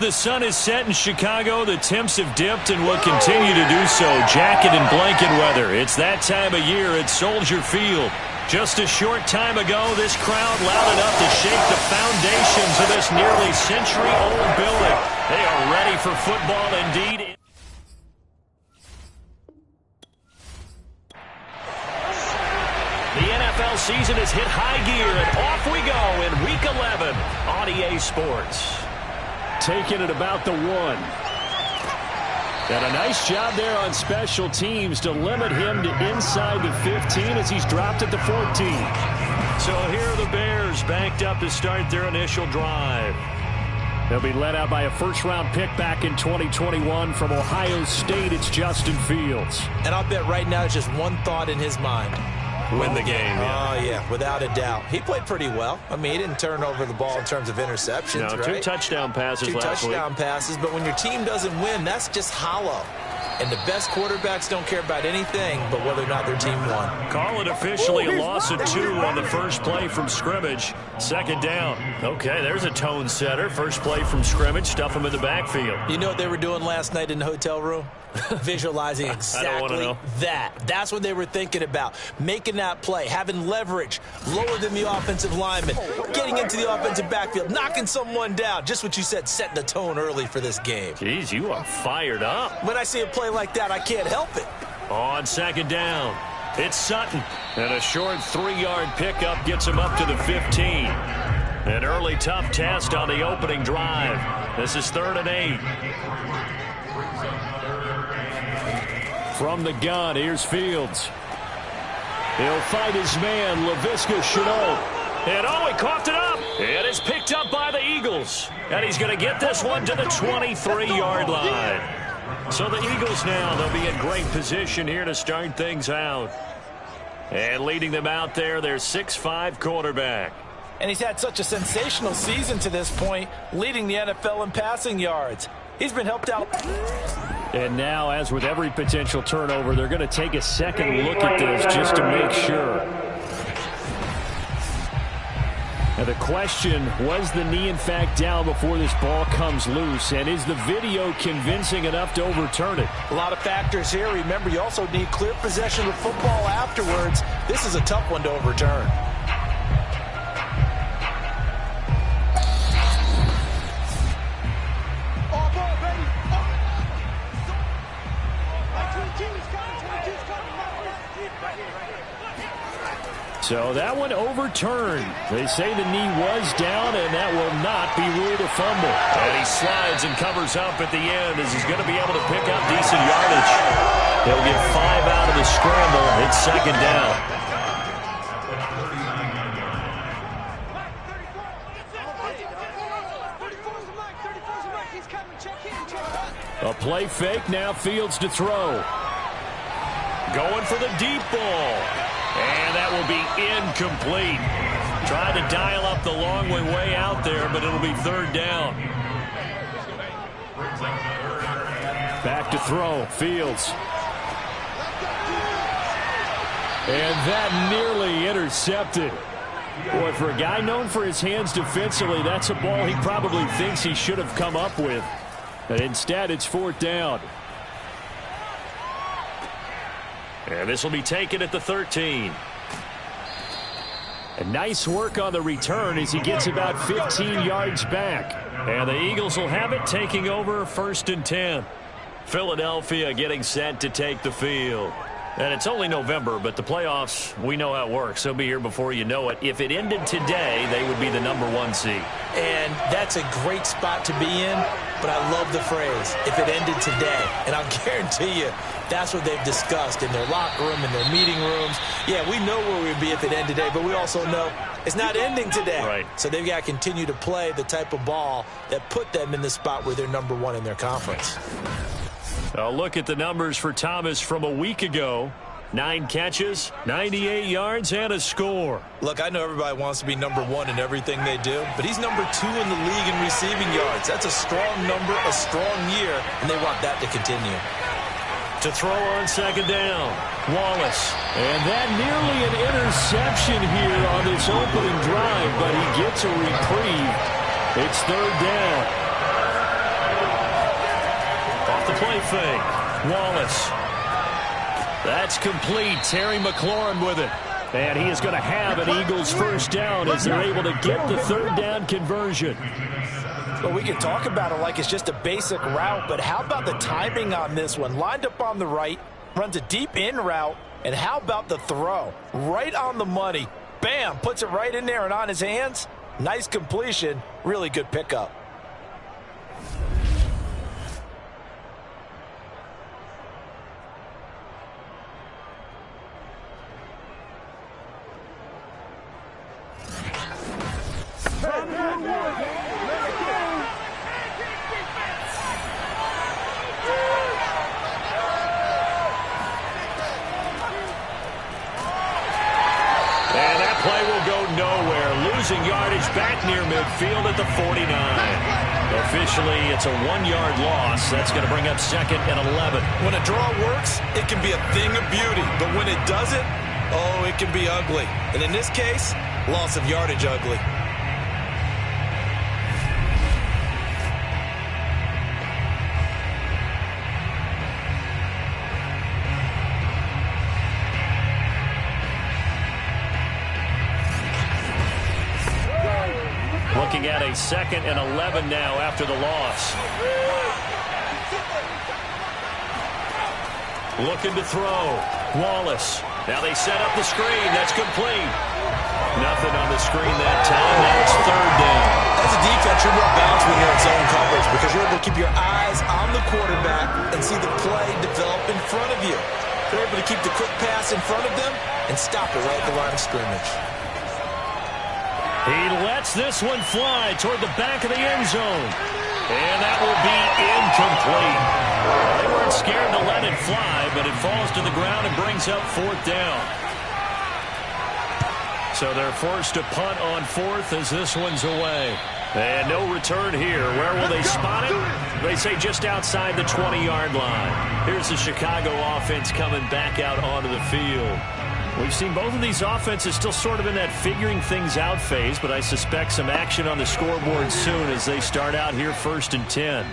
The sun is set in Chicago. The temps have dipped and will continue to do so. Jacket and blanket weather. It's that time of year at Soldier Field. Just a short time ago, this crowd loud enough to shake the foundations of this nearly century-old building. They are ready for football indeed. The NFL season has hit high gear, and off we go in Week 11 on EA Sports. Taking it about the 1. And a nice job there on special teams to limit him to inside the 15 as he's dropped at the 14. So here are the Bears backed up to start their initial drive. They'll be led out by a first-round pick back in 2021 from Ohio State. It's Justin Fields. And I'll bet right now it's just one thought in his mind. Win the game. Yeah. Oh, yeah, without a doubt. He played pretty well. I mean, he didn't turn over the ball in terms of interceptions, no, right? 2 touchdown passes last week. 2 touchdown passes, but when your team doesn't win, that's just hollow. And the best quarterbacks don't care about anything but whether or not their team won. Call it officially a loss of 2 on the first play from scrimmage. Second down. Okay, there's a tone setter. First play from scrimmage. Stuff him in the backfield. You know what they were doing last night in the hotel room? Visualizing exactly that. That's what they were thinking about. Making that play, having leverage, lower than the offensive lineman, getting into the offensive backfield, knocking someone down. Just what you said, setting the tone early for this game. Jeez, you are fired up. When I see a play like that, I can't help it. On second down, it's Sutton. And a short 3-yard pickup gets him up to the 15. An early tough test on the opening drive. This is 3rd and 8. From the gun, here's Fields. He'll fight his man, Laviska Shenault. And he coughed it up. It is picked up by the Eagles. And he's going to get this one to the 23-yard line. So the Eagles now, they'll be in great position here to start things out. And leading them out there, their 6'5" quarterback. And he's had such a sensational season to this point, leading the NFL in passing yards. He's been helped out. And now, as with every potential turnover, they're going to take a second look at this just to make sure. Now the question, was the knee in fact down before this ball comes loose? And is the video convincing enough to overturn it? A lot of factors here. Remember, you also need clear possession of football afterwards. This is a tough one to overturn. So that one overturned. They say the knee was down, and that will not be ruled a fumble. And he slides and covers up at the end as he's going to be able to pick up decent yardage. He'll get 5 out of the scramble. It's second down. A play fake, now Fields to throw. Going for the deep ball. And that will be incomplete. Trying to dial up the long way out there, but it'll be 3rd down. Back to throw, Fields. And that nearly intercepted. Boy, for a guy known for his hands defensively, that's a ball he probably thinks he should have come up with. But instead, it's 4th down. And this will be taken at the 13. And nice work on the return as he gets about 15 yards back. And the Eagles will have it, taking over 1st and 10. Philadelphia getting set to take the field. And it's only November, but the playoffs, we know how it works. They'll be here before you know it. If it ended today, they would be the #1 seed. And that's a great spot to be in, but I love the phrase, if it ended today. And I'll guarantee you, that's what they've discussed in their locker room, in their meeting rooms. Yeah, we know where we'd be if it ended today, but we also know it's not ending today. Right. So they've got to continue to play the type of ball that put them in the spot where they're #1 in their conference. A look at the numbers for Thomas from a week ago. 9 catches, 98 yards, and a score. Look, I know everybody wants to be #1 in everything they do, but he's #2 in the league in receiving yards. That's a strong number, a strong year, and they want that to continue. To throw on second down, Wallace. And that nearly an interception here on this opening drive, but he gets a reprieve. It's 3rd down. off the play fake. Wallace. That's complete. Terry McLaurin with it. And he is going to have an Eagles first down as they're able to get the third down conversion. Well, we can talk about it like it's just a basic route, but how about the timing on this one? Lined up on the right, runs a deep in route, and how about the throw? Right on the money. Bam, puts it right in there and on his hands. Nice completion. Really good pickup. Losing yardage back near midfield at the 49. Officially, it's a 1-yard loss. That's going to bring up 2nd and 11. When a draw works, it can be a thing of beauty. But when it doesn't, oh, it can be ugly. And in this case, loss of yardage ugly. Looking at a 2nd and 11 now after the loss. Looking to throw. Wallace. Now they set up the screen. That's complete. Nothing on the screen that time. Now it's 3rd down. As a defense, you're more balanced when you're in zone coverage because you're able to keep your eyes on the quarterback and see the play develop in front of you. They're able to keep the quick pass in front of them and stop it right at the line of scrimmage. He lets this one fly toward the back of the end zone. And that will be incomplete. They weren't scared to let it fly, but it falls to the ground and brings up 4th down. So they're forced to punt on 4th as this one's away. And no return here. Where will they spot it? They say just outside the 20-yard line. Here's the Chicago offense coming back out onto the field. We've seen both of these offenses still sort of in that figuring things out phase, but I suspect some action on the scoreboard soon as they start out here 1st and 10.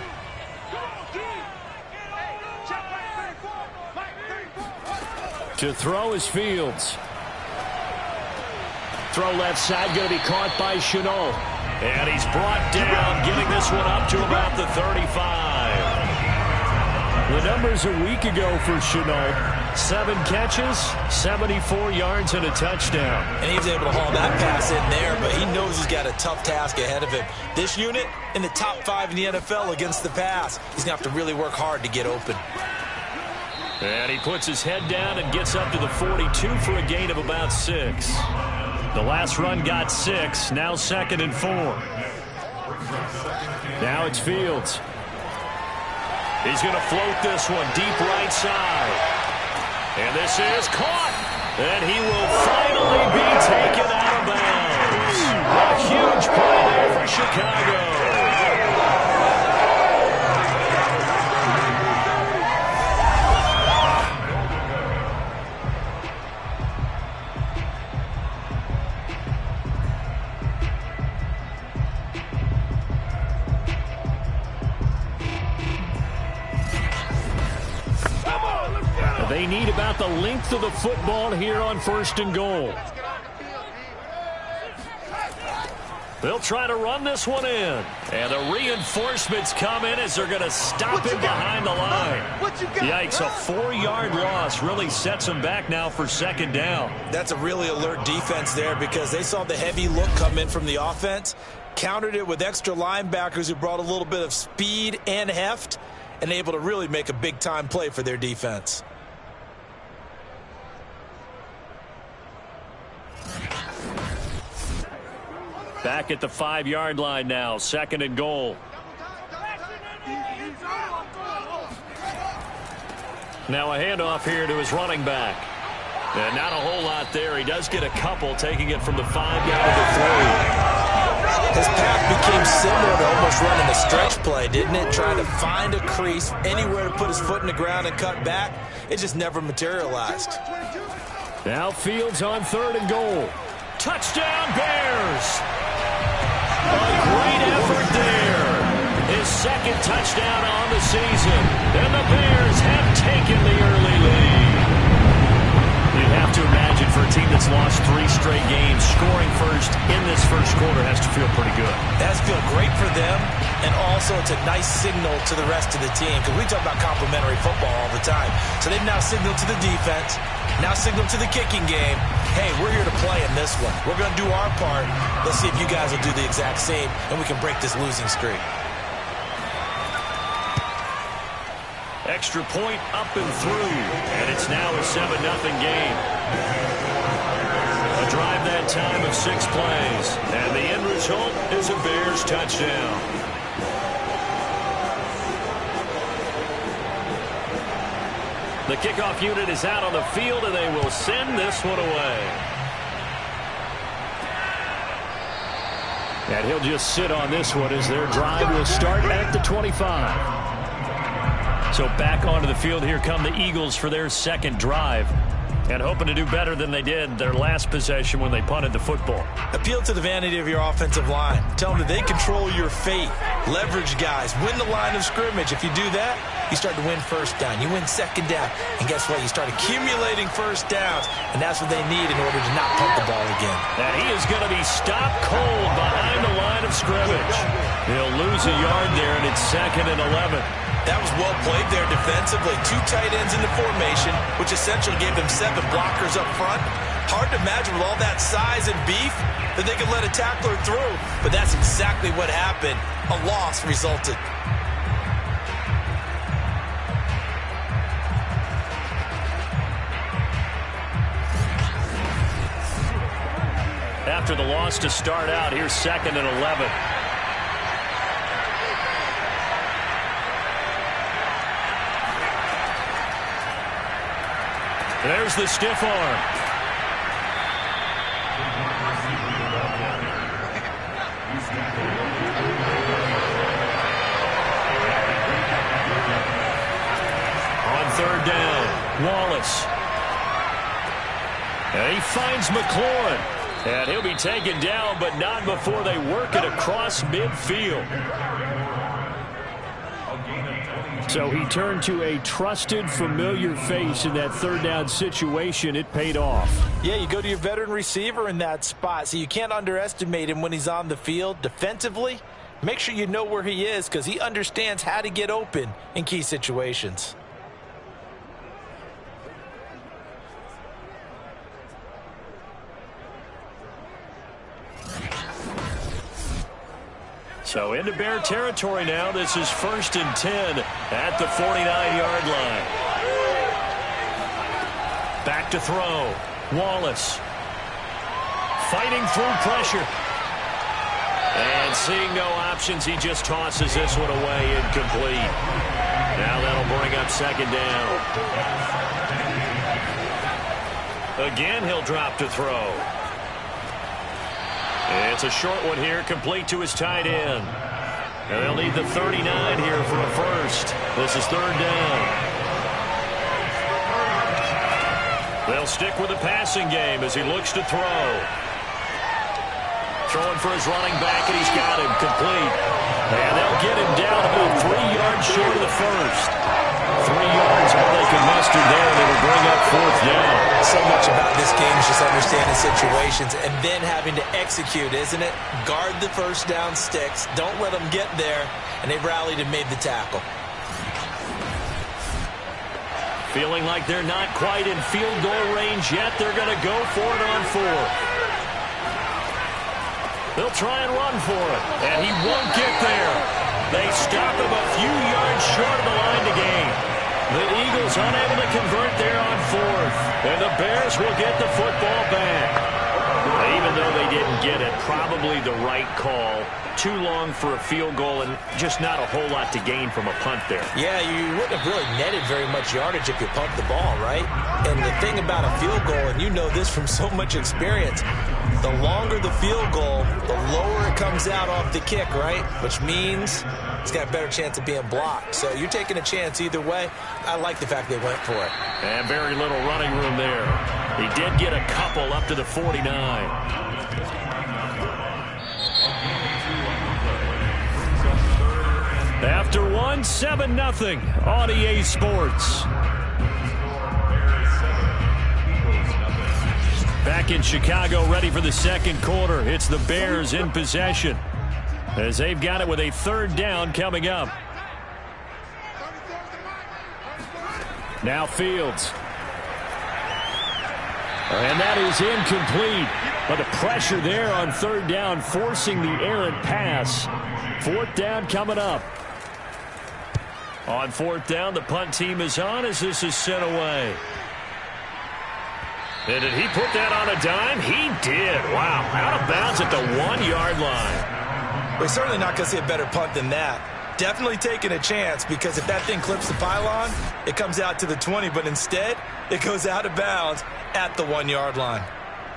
To throw is Fields. Throw left side, going to be caught by Shenault. And he's brought down, getting this one up to about the 35. The numbers a week ago for Shenault. 7 catches, 74 yards, and a touchdown. And he was able to haul that pass in there, but he knows he's got a tough task ahead of him. This unit in the top 5 in the NFL against the pass. He's going to have to really work hard to get open. And he puts his head down and gets up to the 42 for a gain of about 6. The last run got 6, now 2nd and 4. Now it's Fields. He's going to float this one deep right side. And this is caught. And he will finally be taken out of bounds. A huge play there for Chicago. They need about the length of the football here on 1st and goal. They'll try to run this one in. And the reinforcements come in as they're going to stop him behind the line. Yikes, a 4-yard loss really sets them back now for 2nd down. That's a really alert defense there because they saw the heavy look come in from the offense, countered it with extra linebackers who brought a little bit of speed and heft, and able to really make a big-time play for their defense. Back at the 5-yard line now, 2nd and goal. Now a handoff here to his running back. And not a whole lot there. He does get a couple, taking it from the 5 down to the 3. His path became similar to almost running a stretch play, didn't it? Trying to find a crease, anywhere to put his foot in the ground and cut back. It just never materialized. Now Fields on 3rd and goal. Touchdown Bears! A great effort there. His second touchdown on the season. And the Bears have taken the early lead. You'd have to imagine for a team that's lost 3 straight games, scoring first in this first quarter has to feel pretty good. It has to feel great for them, and also it's a nice signal to the rest of the team, because we talk about complimentary football all the time. So they've now signaled to the defense, now signaled to the kicking game, hey, we're here to play in this one. We're going to do our part. Let's see if you guys will do the exact same, and we can break this losing streak. Extra point up and through, and it's now a 7-0 game. A drive that time of 6 plays, and the end result is a Bears touchdown. The kickoff unit is out on the field, and they will send this one away. And he'll just sit on this one as their drive will start at the 25. So back onto the field, here come the Eagles for their second drive. And hoping to do better than they did their last possession when they punted the football. Appeal to the vanity of your offensive line. Tell them that they control your fate. Leverage guys. Win the line of scrimmage. If you do that, you start to win first down. You win second down. And guess what? You start accumulating first downs. And that's what they need in order to not punt the ball again. And he is going to be stopped cold behind the line of scrimmage. He'll lose a yard there, and it's 2nd and 11. That was well played there defensively. 2 tight ends in the formation, which essentially gave them 7 blockers up front. Hard to imagine with all that size and beef that they could let a tackler through. But that's exactly what happened. A loss resulted. After the loss to start out, here's 2nd and 11. There's the stiff arm. On 3rd down, Wallace. And he finds McLaurin. And he'll be taken down, but not before they work it across midfield. So he turned to a trusted, familiar face in that 3rd down situation. It paid off. Yeah, you go to your veteran receiver in that spot, so you can't underestimate him when he's on the field. Defensively, make sure you know where he is because he understands how to get open in key situations. So into Bear territory now. This is 1st and 10 at the 49-yard line. Back to throw. Wallace. Fighting through pressure. And seeing no options, he just tosses this one away, incomplete. Now that'll bring up 2nd down. Again, he'll drop to throw. It's a short one here, complete to his tight end. And they'll need the 39 here for a first. This is 3rd down. They'll stick with the passing game as he looks to throw. Throwing for his running back, and he's got him complete. And they'll get him down about 3 yards short of the first. 3 yards, all they can muster there, and it'll bring up 4th down. So much about this game is just understanding situations and then having to execute, isn't it? Guard the first down sticks. Don't let them get there. And they rallied and made the tackle. Feeling like they're not quite in field goal range yet. They're going to go for it on 4th. They'll try and run for it. And he won't get there. They stop him a few yards short of the line to gain. The Eagles unable to convert there on 4th. And the Bears will get the football back. Even though they didn't get it, probably the right call. Too long for a field goal and just not a whole lot to gain from a punt there. Yeah, you wouldn't have really netted very much yardage if you punt the ball, right? And the thing about a field goal, and you know this from so much experience, the longer the field goal, the lower it comes out off the kick, right? Which means it's got a better chance of being blocked. So you're taking a chance either way. I like the fact they went for it. And very little running room there. He did get a couple up to the 49. 7-0 on EA Sports. Back in Chicago, ready for the second quarter. It's the Bears in possession as they've got it with a third down coming up. Now Fields. And that is incomplete. But the pressure there on third down, forcing the errant pass. Fourth down coming up. On fourth down, the punt team is on as this is sent away. And did he put that on a dime? He did. Wow. Out of bounds at the 1-yard line. We're certainly not going to see a better punt than that. Definitely taking a chance, because if that thing clips the pylon, it comes out to the 20, but instead it goes out of bounds at the 1-yard line.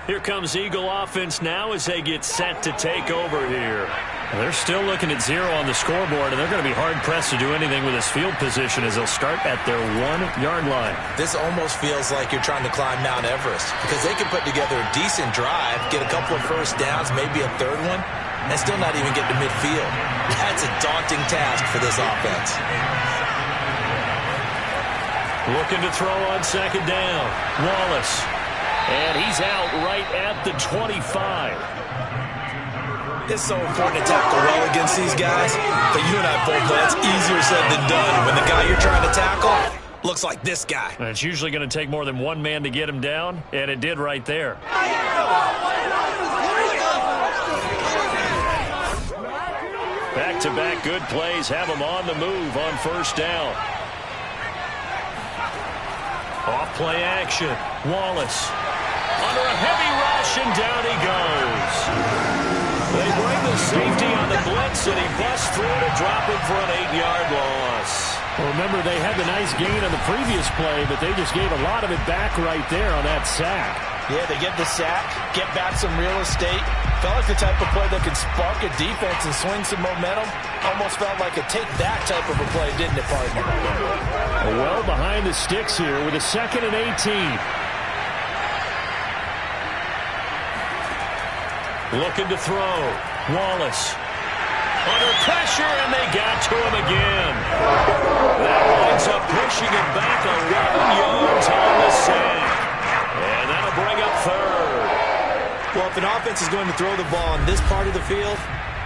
Here comes Eagle offense now as they get set to take over here. They're still looking at 0 on the scoreboard, and they're going to be hard-pressed to do anything with this field position as they'll start at their 1-yard line. This almost feels like you're trying to climb Mount Everest, because they can put together a decent drive, get a couple of first downs, maybe a third one, and still not even get to midfield. That's a daunting task for this offense. Looking to throw on second down. Wallace. And he's out right at the 25. It's so important to tackle well against these guys, but you and I both know it's easier said than done when the guy you're trying to tackle looks like this guy. And it's usually going to take more than one man to get him down, and it did right there. Back-to-back good plays have him on the move on first down. Off play action. Wallace. Under a heavy rush, and down he goes. They bring the safety on the blitz, and he busts through to drop him for an 8-yard loss. Well, remember, they had the nice gain on the previous play, but they just gave a lot of it back right there on that sack. Yeah, they get the sack, get back some real estate. Felt like the type of play that could spark a defense and swing some momentum. Almost felt like a take-that type of a play, didn't it, partner? Well behind the sticks here with a 2nd and 18. Looking to throw. Wallace. Under pressure, and they got to him again. That winds up pushing him back 11 yards on the sack. And that'll bring up third. Well, if an offense is going to throw the ball on this part of the field,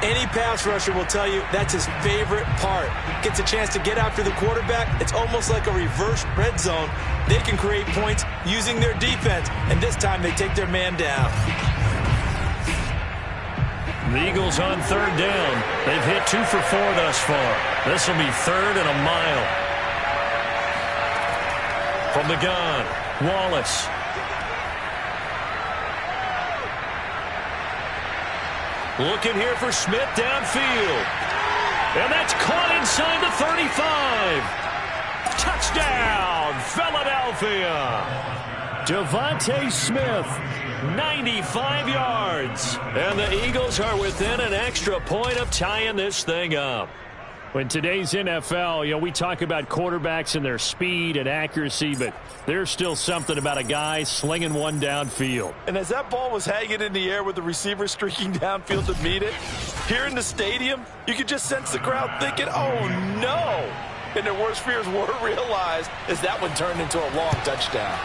any pass rusher will tell you that's his favorite part. Gets a chance to get after the quarterback. It's almost like a reverse red zone. They can create points using their defense, and this time they take their man down. The Eagles on third down. They've hit 2 for 4 thus far. This will be 3rd and a mile. From the gun, Wallace. Looking here for Smith downfield. And that's caught inside the 35. Touchdown, Philadelphia. Devontae Smith, 95 yards. And the Eagles are within an extra point of tying this thing up. In today's NFL, we talk about quarterbacks and their speed and accuracy, but there's still something about a guy slinging one downfield. And as that ball was hanging in the air with the receiver streaking downfield to meet it, here in the stadium, you could just sense the crowd thinking, oh, no. And their worst fears were realized as that one turned into a long touchdown.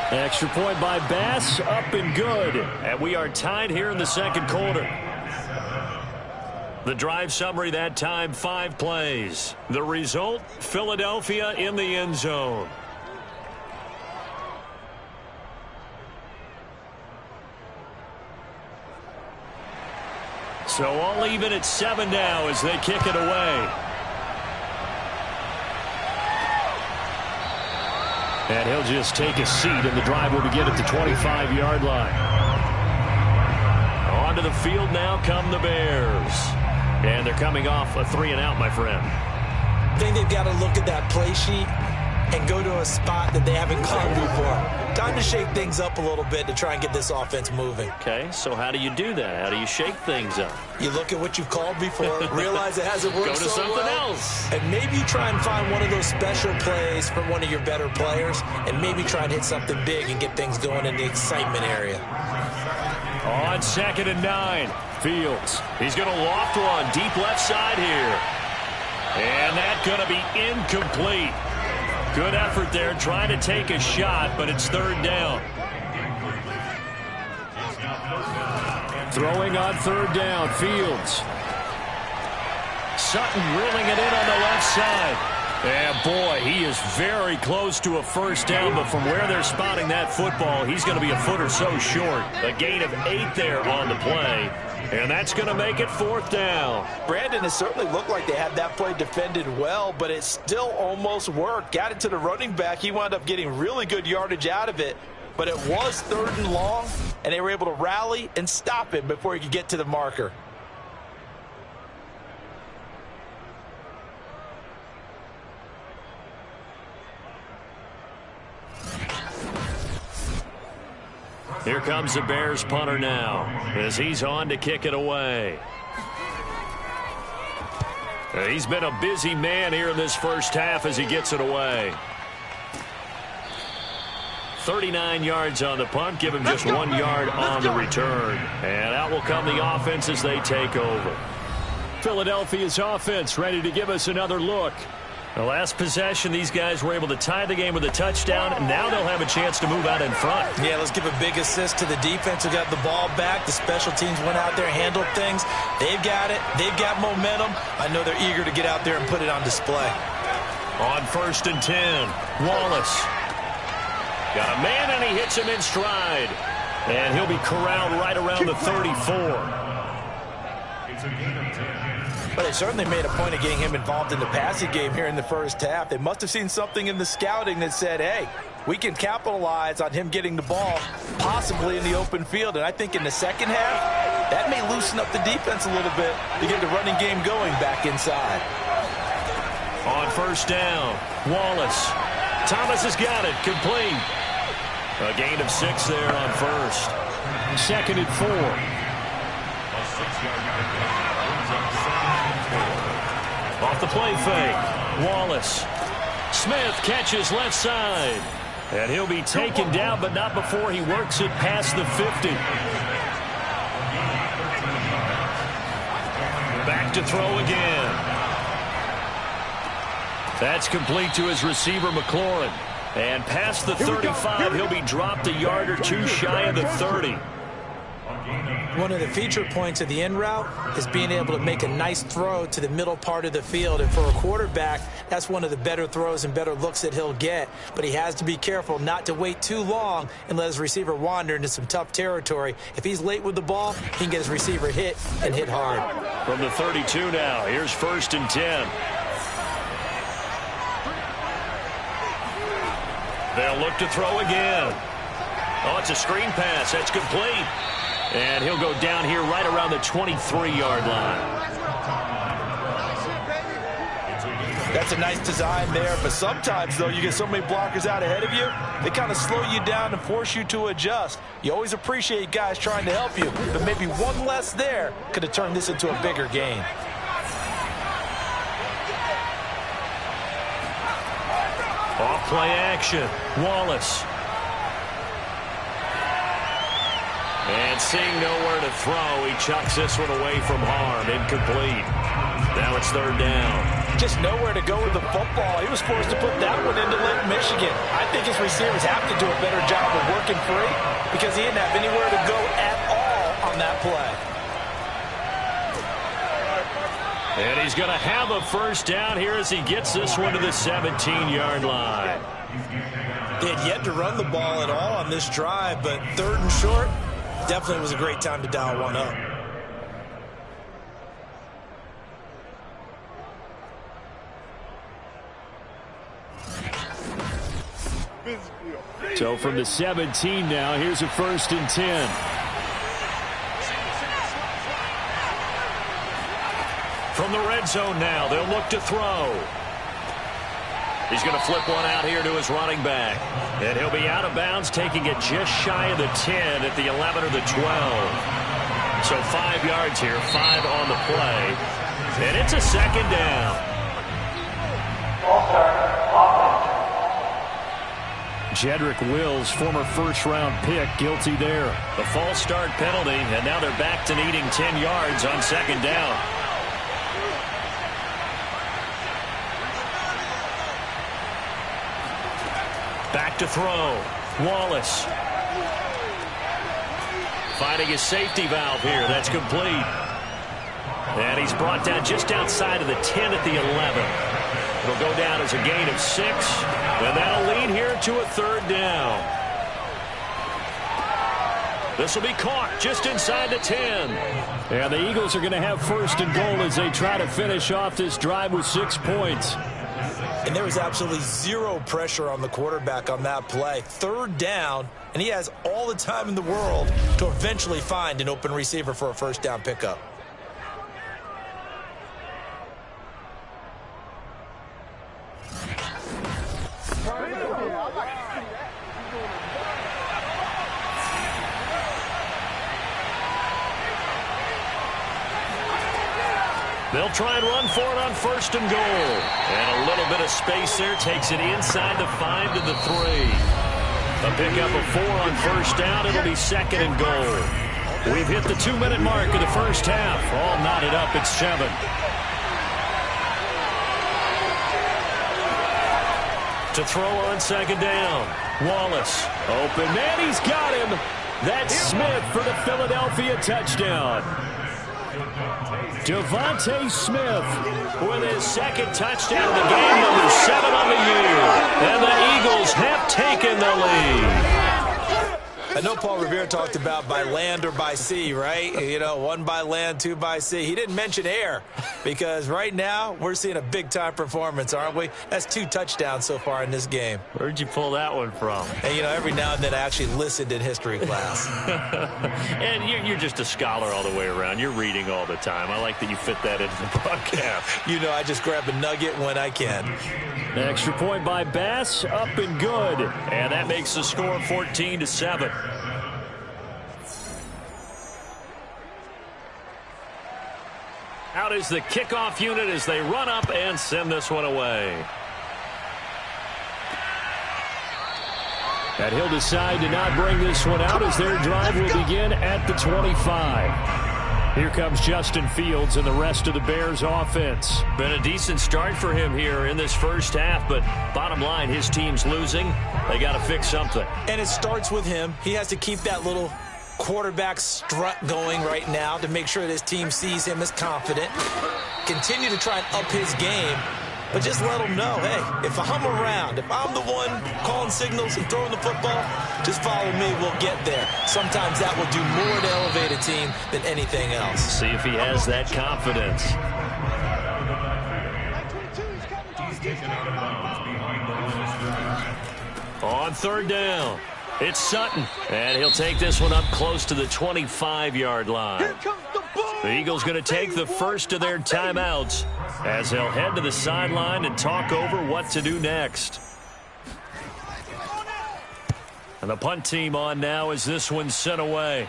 Extra point by Bass, up and good. And we are tied here in the second quarter. The drive summary that time, 5 plays. The result, Philadelphia in the end zone. So all even at 7 now as they kick it away. And he'll just take a seat, and the drive will begin at the 25-yard line. Onto the field now come the Bears. And they're coming off a 3-and-out, my friend. I think they've got to look at that play sheet and go to a spot that they haven't gone before. Time to shake things up a little bit to try and get this offense moving. Okay, so how do you do that? How do you shake things up? You look at what you've called before, realize it hasn't worked so well. Go to something else. And maybe you try and find one of those special plays from one of your better players, and maybe try and hit something big and get things going in the excitement area. On 2nd and 9, Fields. He's going to loft one deep left side here. And that's going to be incomplete. Good effort there, trying to take a shot, but it's third down. Throwing on third down, Fields. Sutton reeling it in on the left side. And boy, he is very close to a first down, but from where they're spotting that football, he's going to be a foot or so short. A gain of 8 there on the play, and that's going to make it fourth down. Brandon, it certainly looked like they had that play defended well, but it still almost worked. Got it to the running back. He wound up getting really good yardage out of it, but it was third and long, and they were able to rally and stop him before he could get to the marker. Here comes the Bears punter now as he's on to kick it away. He's been a busy man here in this first half as he gets it away. 39 yards on the punt, give him just 1 yard on the return. And out will come the offense as they take over. Philadelphia's offense ready to give us another look. The last possession, these guys were able to tie the game with a touchdown, and now they'll have a chance to move out in front. Yeah, let's give a big assist to the defense who got the ball back. The special teams went out there, handled things. They've got it. They've got momentum. I know they're eager to get out there and put it on display. On first and 10, Wallace. Got a man, and he hits him in stride. And he'll be corralled right around the 34. But they certainly made a point of getting him involved in the passing game here in the first half. They must have seen something in the scouting that said, hey, we can capitalize on him getting the ball possibly in the open field. And I think in the second half, that may loosen up the defense a little bit to get the running game going back inside. On first down, Wallace. Thomas has got it, complete. A gain of 6 there on first. Second and 4. Off the play fake, Wallace. Smith catches left side. And he'll be taken down, but not before he works it past the 50. Back to throw again. That's complete to his receiver, McLaurin. And past the 35, he'll be dropped a yard or two shy of the 30. One of the feature points of the in route is being able to make a nice throw to the middle part of the field. And for a quarterback, that's one of the better throws and better looks that he'll get. But he has to be careful not to wait too long and let his receiver wander into some tough territory. If he's late with the ball, he can get his receiver hit and hit hard. From the 32 now, here's first and 10. They'll look to throw again. Oh, it's a screen pass. That's complete. And he'll go down here right around the 23-yard line. That's a nice design there, but sometimes, though, you get so many blockers out ahead of you, they kind of slow you down and force you to adjust. You always appreciate guys trying to help you, but maybe one less there could have turned this into a bigger game. Off play action, Wallace. And seeing nowhere to throw, he chucks this one away from harm. Incomplete. Now it's third down. Just nowhere to go with the football. He was forced to put that one into Lake Michigan. I think his receivers have to do a better job of working free because he didn't have anywhere to go at all on that play. And he's going to have a first down here as he gets this one to the 17-yard line. They had yet to run the ball at all on this drive, but third and short, definitely was a great time to dial one up. So from the 17 now, here's a first and 10. From the red zone now, they'll look to throw. He's going to flip one out here to his running back. And he'll be out of bounds, taking it just shy of the 10 at the 11 or the 12. So 5 yards here, 5 on the play. And it's a second down. Jedrick Wills, former first-round pick, guilty there. A false start penalty, and now they're back to needing 10 yards on second down. Back to throw. Wallace. Finding his safety valve here. That's complete. And he's brought down just outside of the 10 at the 11. It'll go down as a gain of 6. And that'll lead here to a 3rd down. This will be caught just inside the 10. And the Eagles are going to have 1st and goal as they try to finish off this drive with 6 points. And there was absolutely zero pressure on the quarterback on that play. 3rd down, and he has all the time in the world to eventually find an open receiver for a 1st down pickup. They'll try and run for it on 1st and goal. And a little bit of space there takes it inside the 5 to the 3. A pickup of 4 on 1st down. It'll be 2nd and goal. We've hit the 2-minute mark of the 1st half. All knotted up at 7. To throw on 2nd down. Wallace. Open man, he's got him. That's Smith for the Philadelphia touchdown. Devontae Smith with his 2nd touchdown of the game, number 7 on the year. And the Eagles have taken the lead. I know Paul Revere talked about by land or by sea, right? You know, 1 by land, 2 by sea. He didn't mention air because right now we're seeing a big-time performance, aren't we? That's 2 touchdowns so far in this game. Where'd you pull that one from? And, you know, every now and then I actually listened in history class. And you're just a scholar all the way around. You're reading all the time. I like that you fit that into the broadcast. You know, I just grab a nugget when I can. An extra point by Bass, up and good. And that makes the score 14-7. Out is the kickoff unit as they run up and send this one away. And he'll decide to not bring this one out as their drive will begin at the 25. Here comes Justin Fields and the rest of the Bears offense. Been a decent start for him here in this 1st half, but bottom line, his team's losing. They got to fix something. And it starts with him. He has to keep that little quarterback strut going right now to make sure that his team sees him as confident. Continue to try and up his game, but just let him know, hey, if I'm around, if I'm the one calling signals and throwing the football, just follow me, we'll get there. Sometimes that will do more to elevate a team than anything else. See if he has that confidence. On 3rd down, it's Sutton, and he'll take this one up close to the 25-yard line. The Eagles going to take the first of their timeouts as they'll head to the sideline and talk over what to do next. And the punt team on now as this one's sent away.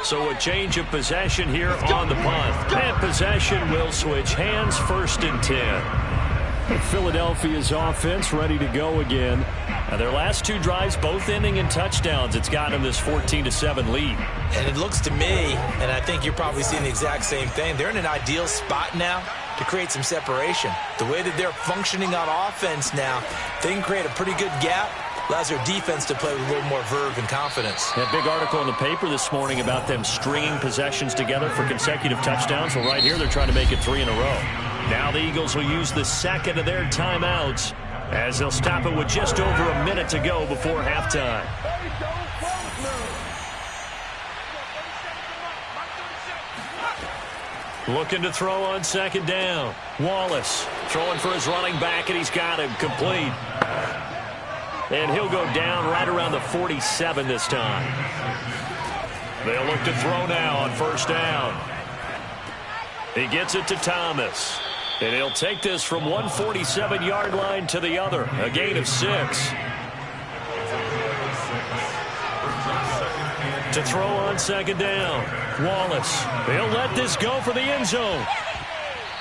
So a change of possession here on the punt. And possession will switch hands, 1st and 10. Philadelphia's offense ready to go again. And their last 2 drives both ending in touchdowns. It's got them this 14-7 lead. And it looks to me, and I think you're probably seeing the exact same thing, they're in an ideal spot now to create some separation. The way that they're functioning on offense now, they can create a pretty good gap. Allows their defense to play with a little more verve and confidence. That big article in the paper this morning about them stringing possessions together for consecutive touchdowns. Well, right here they're trying to make it 3 in a row. Now the Eagles will use the 2nd of their timeouts as they'll stop it with just over a minute to go before halftime. Looking to throw on 2nd down. Wallace throwing for his running back, and he's got him complete. And he'll go down right around the 47 this time. They'll look to throw now on 1st down. He gets it to Thomas. And he'll take this from 147-yard line to the other. A gain of 6. To throw on 2nd down. Wallace. He'll let this go for the end zone.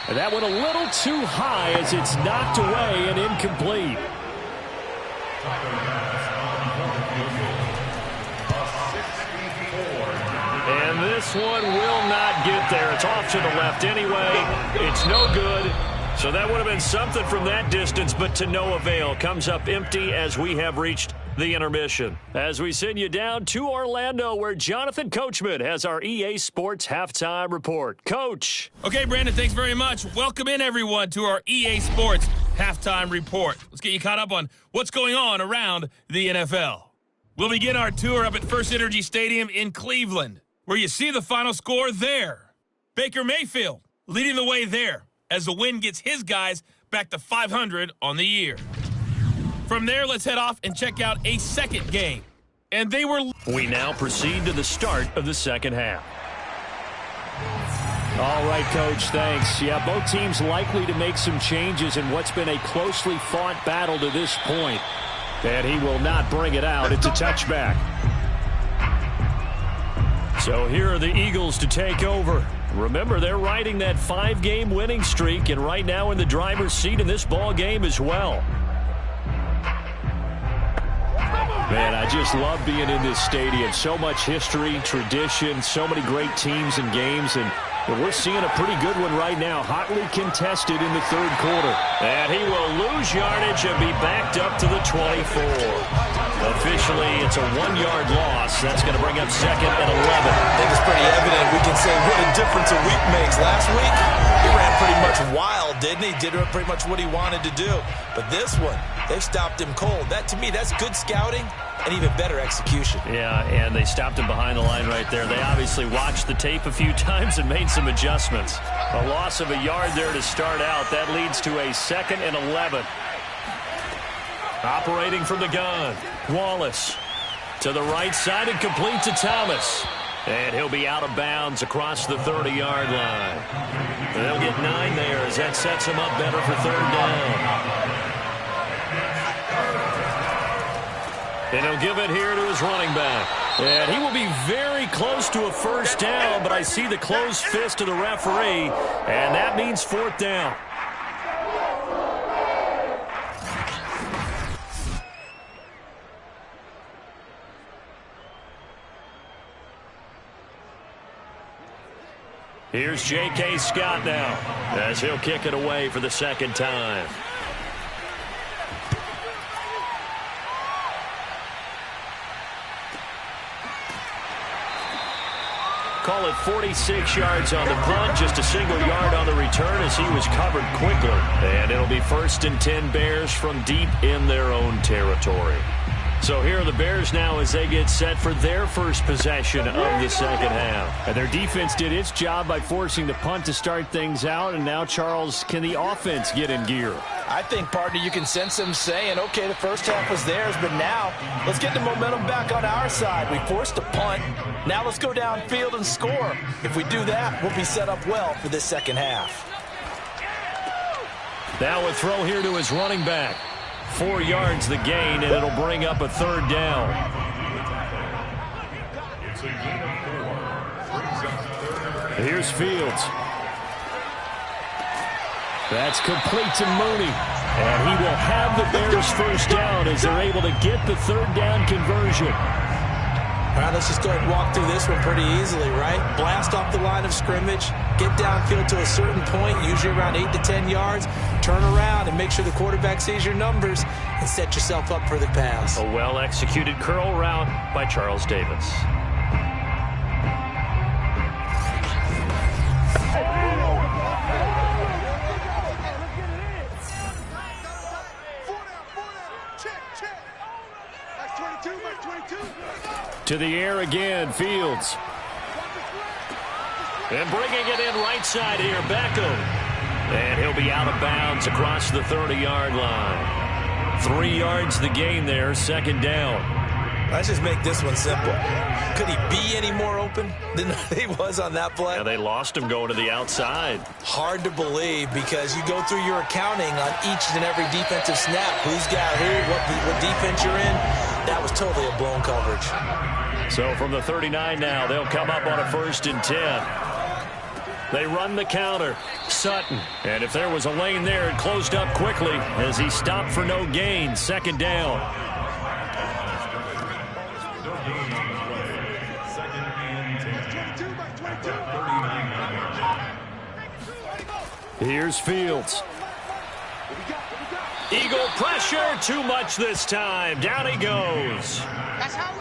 And that went a little too high as it's knocked away and incomplete. And this one will not get there. It's off to the left anyway. It's no good. So that would have been something from that distance, but to no avail. Comes up empty as we have reached the intermission. As we send you down to Orlando, where Jonathan Coachman has our EA Sports Halftime Report. Coach. Okay, Brandon, thanks very much. Welcome in, everyone, to our EA Sports Halftime Report. Let's get you caught up on what's going on around the NFL. We'll begin our tour up at First Energy Stadium in Cleveland, where you see the final score there. Baker Mayfield leading the way there as the win gets his guys back to 500 on the year. From there, let's head off and check out a second game. And they were... We now proceed to the start of the second half. All right, Coach, thanks. Yeah, both teams likely to make some changes in what's been a closely fought battle to this point. And he will not bring it out. It's a touchback. So here are the Eagles to take over. Remember, they're riding that 5-game winning streak, and right now in the driver's seat in this ball game as well. Man, I just love being in this stadium. So much history, tradition, so many great teams and games, and we're seeing a pretty good one right now, hotly contested in the third quarter. And he will lose yardage and be backed up to the 24. Officially, it's a 1-yard loss. That's going to bring up second and 11. I think it's pretty evident. We can say what a difference a week makes. Last week, he ran pretty much wild, didn't he? Did pretty much what he wanted to do. But this one, they've stopped him cold. That, to me, that's good scouting and even better execution. Yeah, and they stopped him behind the line right there. They obviously watched the tape a few times and made some adjustments. A loss of a yard there to start out. That leads to a second and 11. Operating from the gun, Wallace to the right side and complete to Thomas. And he'll be out of bounds across the 30-yard line. They'll get 9 there as that sets him up better for third down. And he'll give it here to his running back. And he will be very close to a first down, but I see the closed fist of the referee, and that means fourth down. Here's J.K. Scott now as he'll kick it away for the second time. Call it 46 yards on the punt, just a single yard on the return as he was covered quickly. And it'll be 1st and 10 Bears from deep in their own territory. So here are the Bears now as they get set for their first possession of the second half. And their defense did its job by forcing the punt to start things out. And now, Charles, can the offense get in gear? I think, partner, you can sense them saying, okay, the first half was theirs, but now let's get the momentum back on our side. We forced a punt. Now let's go downfield and score. If we do that, we'll be set up well for this second half. Now a throw here to his running back. 4 yards the gain, and it'll bring up a third down. Here's Fields. That's complete to Mooney. And he will have the Bears first down as they're able to get the third down conversion. All right, let's just go ahead and walk through this one pretty easily, right? Blast off the line of scrimmage, get downfield to a certain point, usually around 8 to 10 yards, turn around and make sure the quarterback sees your numbers and set yourself up for the pass. A well-executed curl route by Charles Davis. To the air again, Fields. And bringing it in right side here, Beckham. And he'll be out of bounds across the 30-yard line. 3 yards the gain there, second down. Let's just make this one simple. Could he be any more open than he was on that play? Yeah, they lost him going to the outside. Hard to believe because you go through your accounting on each and every defensive snap. Who's got who, what defense you're in. That was totally a blown coverage. So from the 39 now, they'll come up on a 1st and 10. They run the counter. Sutton. And if there was a lane there, it closed up quickly as he stopped for no gain. Second down. Here's Fields. Eagle pressure, too much this time. Down he goes.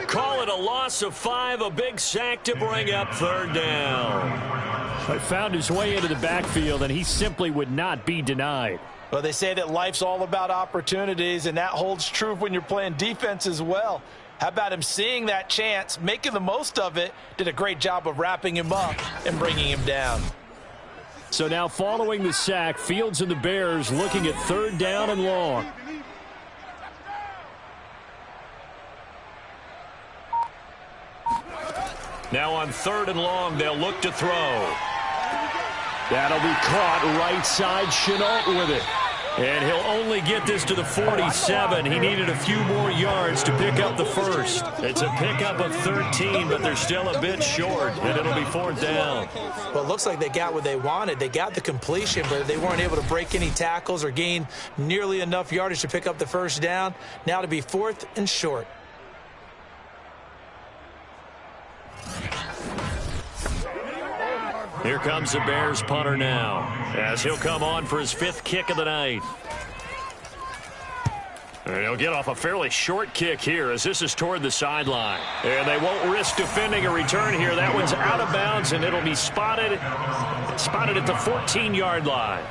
Call it a loss of 5, a big sack to bring up third down. He found his way into the backfield, and he simply would not be denied. Well, they say that life's all about opportunities, and that holds true when you're playing defense as well. How about him seeing that chance, making the most of it, did a great job of wrapping him up and bringing him down. So now following the sack, Fields and the Bears looking at third down and long. Now on third and long, they'll look to throw. That'll be caught right side. Chenault with it. And he'll only get this to the 47. He needed a few more yards to pick up the first. It's a pickup of 13, but they're still a bit short, and it'll be fourth down. Well, it looks like they got what they wanted. They got the completion, but they weren't able to break any tackles or gain nearly enough yardage to pick up the first down. Now to be fourth and short. Here comes the Bears punter now, as he'll come on for his 5th kick of the night. And he'll get off a fairly short kick here, as this is toward the sideline. And they won't risk defending a return here. That one's out of bounds, and it'll be spotted at the 14-yard line.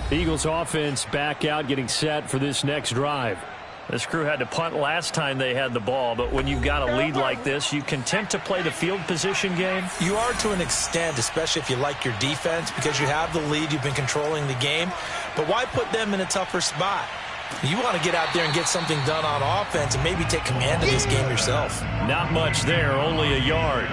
The Eagles offense back out, getting set for this next drive. This crew had to punt last time they had the ball, but when you've got a lead like this, you content to play the field position game? You are to an extent, especially if you like your defense, because you have the lead, you've been controlling the game. But why put them in a tougher spot? You want to get out there and get something done on offense and maybe take command of this game yourself. Not much there, only a yard.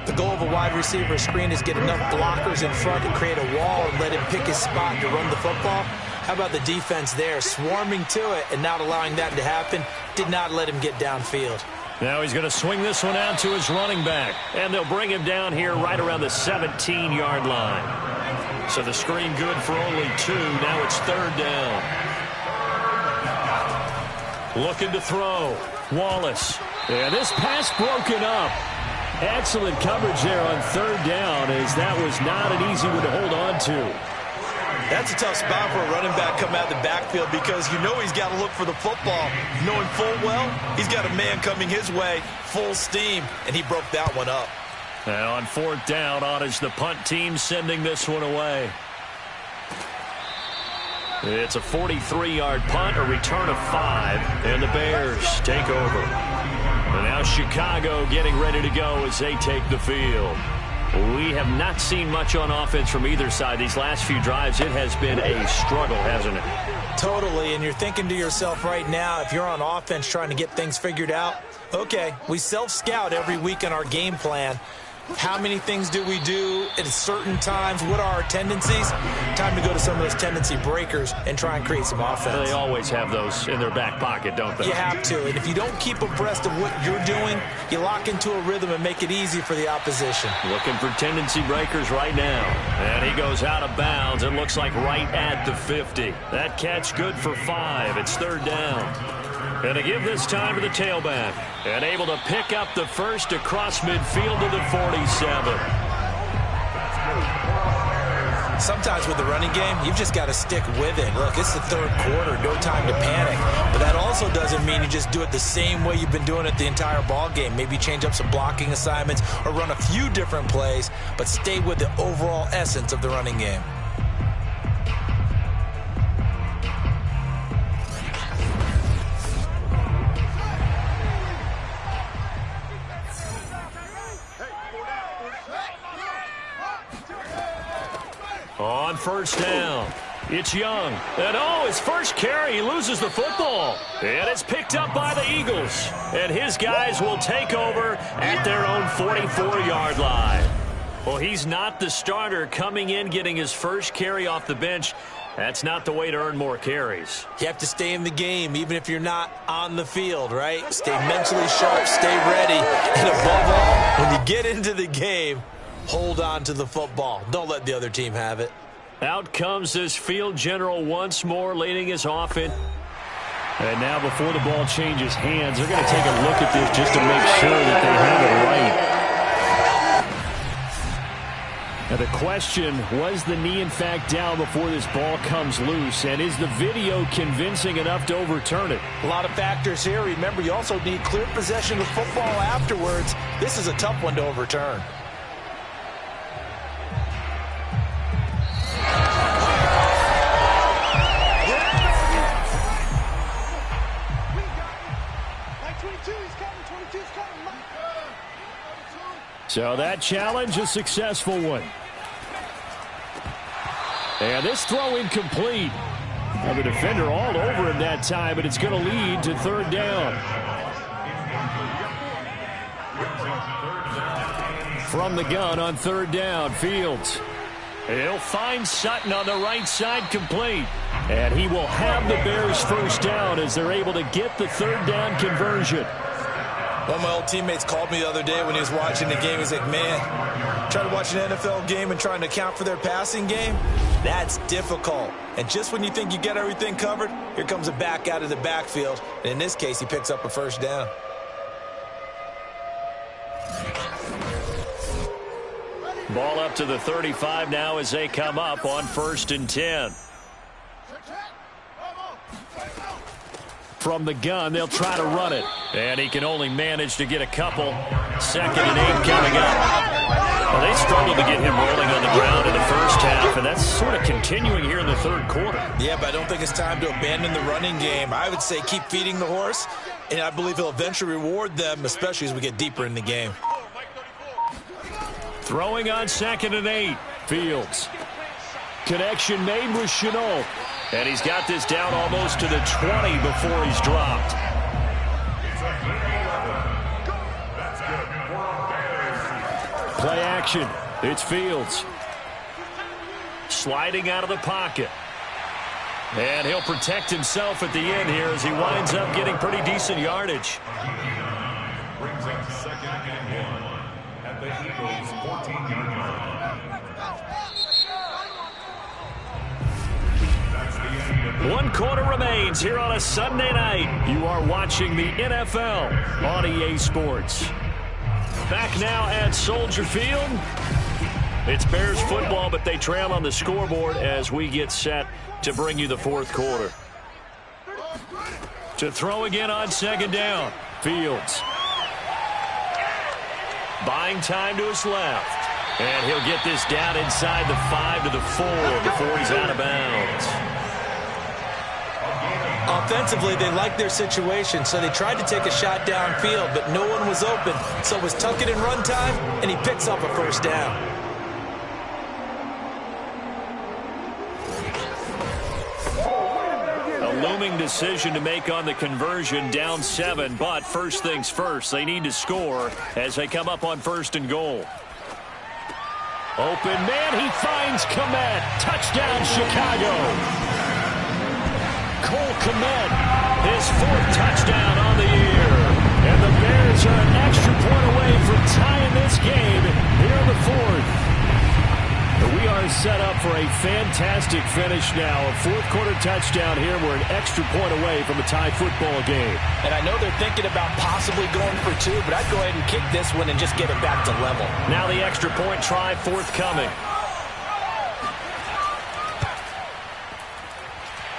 The goal of a wide receiver screen is get enough blockers in front to create a wall and let him pick his spot to run the football. How about the defense there, swarming to it and not allowing that to happen? Did not let him get downfield. Now he's going to swing this one out to his running back, and they'll bring him down here right around the 17-yard line. So the screen good for only 2. Now it's third down. Looking to throw. Wallace. Yeah, this pass broken up. Excellent coverage there on third down, as that was not an easy one to hold on to. That's a tough spot for a running back coming out of the backfield, because you know he's got to look for the football, knowing full well he's got a man coming his way full steam, and he broke that one up. And on fourth down, on is the punt team sending this one away. It's a 43-yard punt, a return of 5, and the Bears take over. And now Chicago getting ready to go as they take the field. We have not seen much on offense from either side these last few drives. It has been a struggle, hasn't it? Totally, and you're thinking to yourself right now, if you're on offense trying to get things figured out, okay, we self-scout every week in our game plan. How many things do we do at certain times? What are our tendencies? Time to go to some of those tendency breakers and try and create some offense. They always have those in their back pocket, don't they? You have to, and if you don't keep abreast of what you're doing, you lock into a rhythm and make it easy for the opposition. Looking for tendency breakers right now. And he goes out of bounds. It looks like right at the 50. That catch good for 5. It's third down. And to give this time to the tailback. And able to pick up the first across midfield to the 47. Sometimes with the running game, you've just got to stick with it. Look, it's the third quarter, no time to panic. But that also doesn't mean you just do it the same way you've been doing it the entire ball game. Maybe change up some blocking assignments or run a few different plays, but stay with the overall essence of the running game. On first down, it's Young. And his first carry, he loses the football. And it's picked up by the Eagles. And his guys will take over at their own 44-yard line. Well, he's not the starter coming in, getting his first carry off the bench. That's not the way to earn more carries. You have to stay in the game, even if you're not on the field, right? Stay mentally sharp, stay ready. And above all, when you get into the game, hold on to the football. Don't let the other team have it. Out comes this field general once more, leading his offense. And now before the ball changes hands, they're going to take a look at this just to make sure that they have it right. Now the question, was the knee in fact down before this ball comes loose? And is the video convincing enough to overturn it? A lot of factors here. Remember, you also need clear possession of football afterwards. This is a tough one to overturn. So that challenge, a successful one. And this throw incomplete. Now the defender all over him that time, but it's going to lead to third down. From the gun on third down, Fields. He'll find Sutton on the right side, complete. And he will have the Bears first down as they're able to get the third down conversion. One of my old teammates called me the other day when he was watching the game. He's like, man, trying to watch an NFL game and trying to account for their passing game, that's difficult. And just when you think you get everything covered, here comes a back out of the backfield. And in this case, he picks up a first down. Ball up to the 35 now as they come up on 1st and 10. From the gun, they'll try to run it. And he can only manage to get a couple. 2nd and 8 coming up. Well, they struggled to get him rolling on the ground in the first half, and that's sort of continuing here in the third quarter. Yeah, but I don't think it's time to abandon the running game. I would say keep feeding the horse, and I believe he'll eventually reward them, especially as we get deeper in the game. Throwing on 2nd and 8. Fields. Connection made with Chenault. And he's got this down almost to the 20 before he's dropped. Play action. It's Fields. Sliding out of the pocket. And he'll protect himself at the end here as he winds up getting pretty decent yardage. Brings up 2nd and 1 at the Eagles' 14-yard line. 1 quarter remains here on a Sunday night. You are watching the NFL on EA Sports. Back now at Soldier Field. It's Bears football, but they trail on the scoreboard as we get set to bring you the 4th quarter. To throw again on 2nd down. Fields. Buying time to his left. And he'll get this down inside the 5 to the 4 before he's out of bounds. Offensively, they liked their situation, so they tried to take a shot downfield, but no one was open. So it was tuck it and run time, and he picks up a first down. A looming decision to make on the conversion, down 7, but first things first, they need to score as they come up on 1st and goal. Open man, he finds Kmet. Touchdown, Chicago. Cole Kmet, his 4th touchdown on the year. And the Bears are an extra point away from tying this game here in the 4th. We are set up for a fantastic finish now. A 4th quarter touchdown here. We're an extra point away from a tie football game. And I know they're thinking about possibly going for 2, but I'd go ahead and kick this one and just get it back to level. Now the extra point try forthcoming.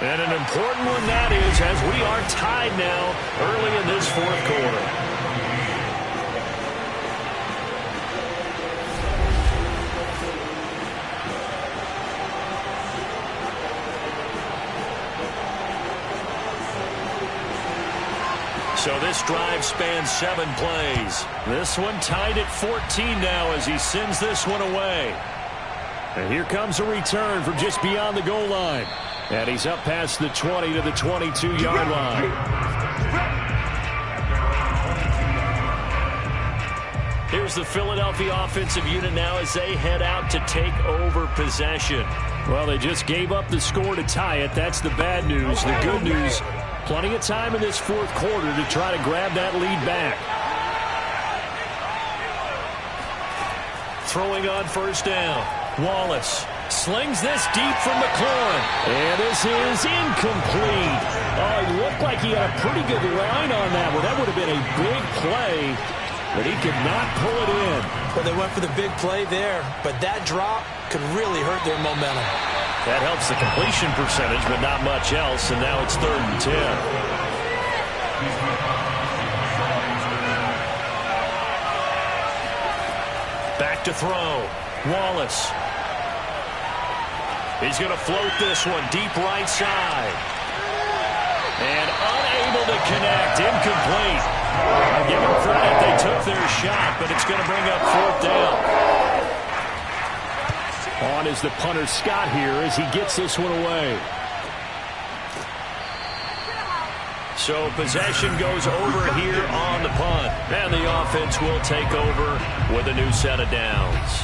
And an important one that is, as we are tied now early in this 4th quarter. So this drive spans 7 plays. This one tied at 14 now as he sends this one away. And here comes a return from just beyond the goal line. And he's up past the 20 to the 22-yard line. Here's the Philadelphia offensive unit now as they head out to take over possession. Well, they just gave up the score to tie it. That's the bad news. The good news, plenty of time in this 4th quarter to try to grab that lead back. Throwing on 1st down. Wallace slings this deep from McLaurin. And this is incomplete. Oh, it looked like he had a pretty good line on that one. That would have been a big play, but he could not pull it in. But Well, they went for the big play there, but that drop could really hurt their momentum. That helps the completion percentage, but not much else, and now it's 3rd and 10. Back to throw. Wallace. He's going to float this one deep right side. And unable to connect. Incomplete. I'll give them credit. They took their shot, but it's going to bring up 4th down. On is the punter Scott here as he gets this one away. So possession goes over here on the punt. And the offense will take over with a new set of downs.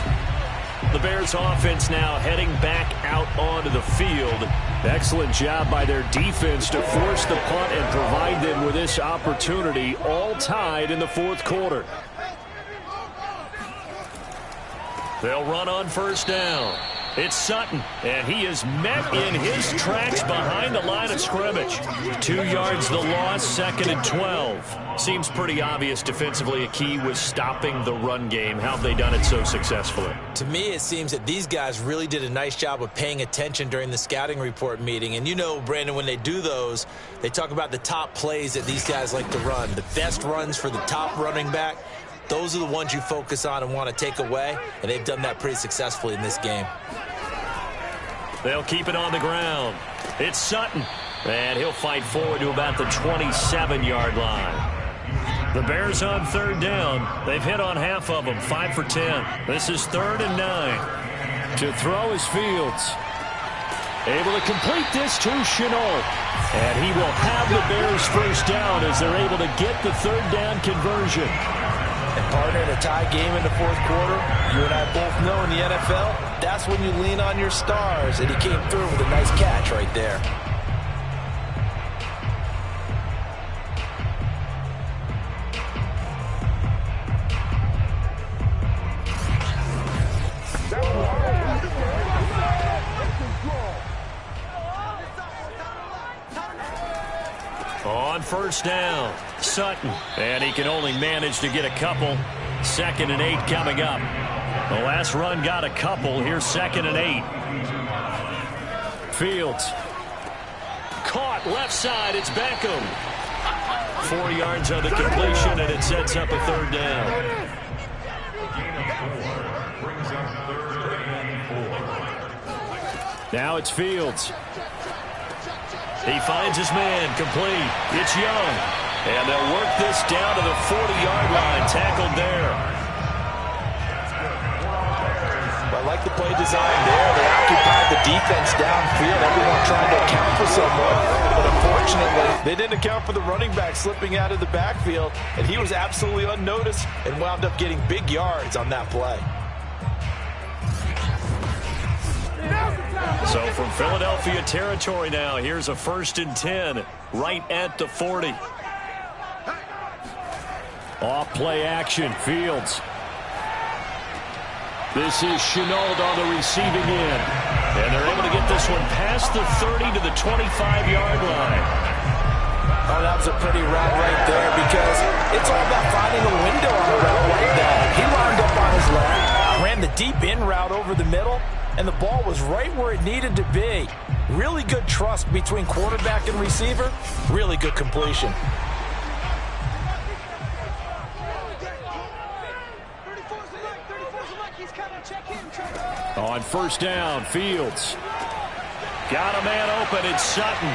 The Bears offense now heading back out onto the field. Excellent job by their defense to force the punt and provide them with this opportunity, all tied in the 4th quarter. They'll run on 1st down. It's Sutton, and he is met in his tracks behind the line of scrimmage. 2 yards the loss, 2nd and 12. Seems pretty obvious defensively a key was stopping the run game. How have they done it so successfully? To me, it seems that these guys really did a nice job of paying attention during the scouting report meeting. And you know, Brandon, when they do those, they talk about the top plays that these guys like to run. The best runs for the top running back. Those are the ones you focus on and want to take away, and they've done that pretty successfully in this game. They'll keep it on the ground. It's Sutton, and he'll fight forward to about the 27-yard line. The Bears on 3rd down. They've hit on half of them, 5 for 10. This is 3rd and 9. To throw is Fields. Able to complete this to Shenault. And he will have the Bears 1st down as they're able to get the 3rd down conversion. And partner, in a tie game in the 4th quarter, you and I both know in the NFL, that's when you lean on your stars. And he came through with a nice catch right there. On 1st down, Sutton, and he can only manage to get a couple. 2nd and 8 coming up. The last run got a couple. Here's 2nd and 8. Fields. Caught left side. It's Beckham. 4 yards on the completion, and it sets up a 3rd down. Now it's Fields. He finds his man, complete. It's Young. And they'll work this down to the 40-yard line, tackled there. I like the play design there. They occupied the defense downfield. Everyone trying to account for someone. But unfortunately, they didn't account for the running back slipping out of the backfield. And he was absolutely unnoticed and wound up getting big yards on that play. So from Philadelphia territory now, here's a 1st and 10 right at the 40. Off play action, Fields. This is Shenault on the receiving end. And they're able to get this one past the 30 to the 25-yard line. Oh, that was a pretty route right there because it's all about finding a window on a route like that. He lined up on his left, ran the deep in route over the middle, and the ball was right where it needed to be. Really good trust between quarterback and receiver. Really good completion. On 1st down, Fields. Got a man open. It's Sutton.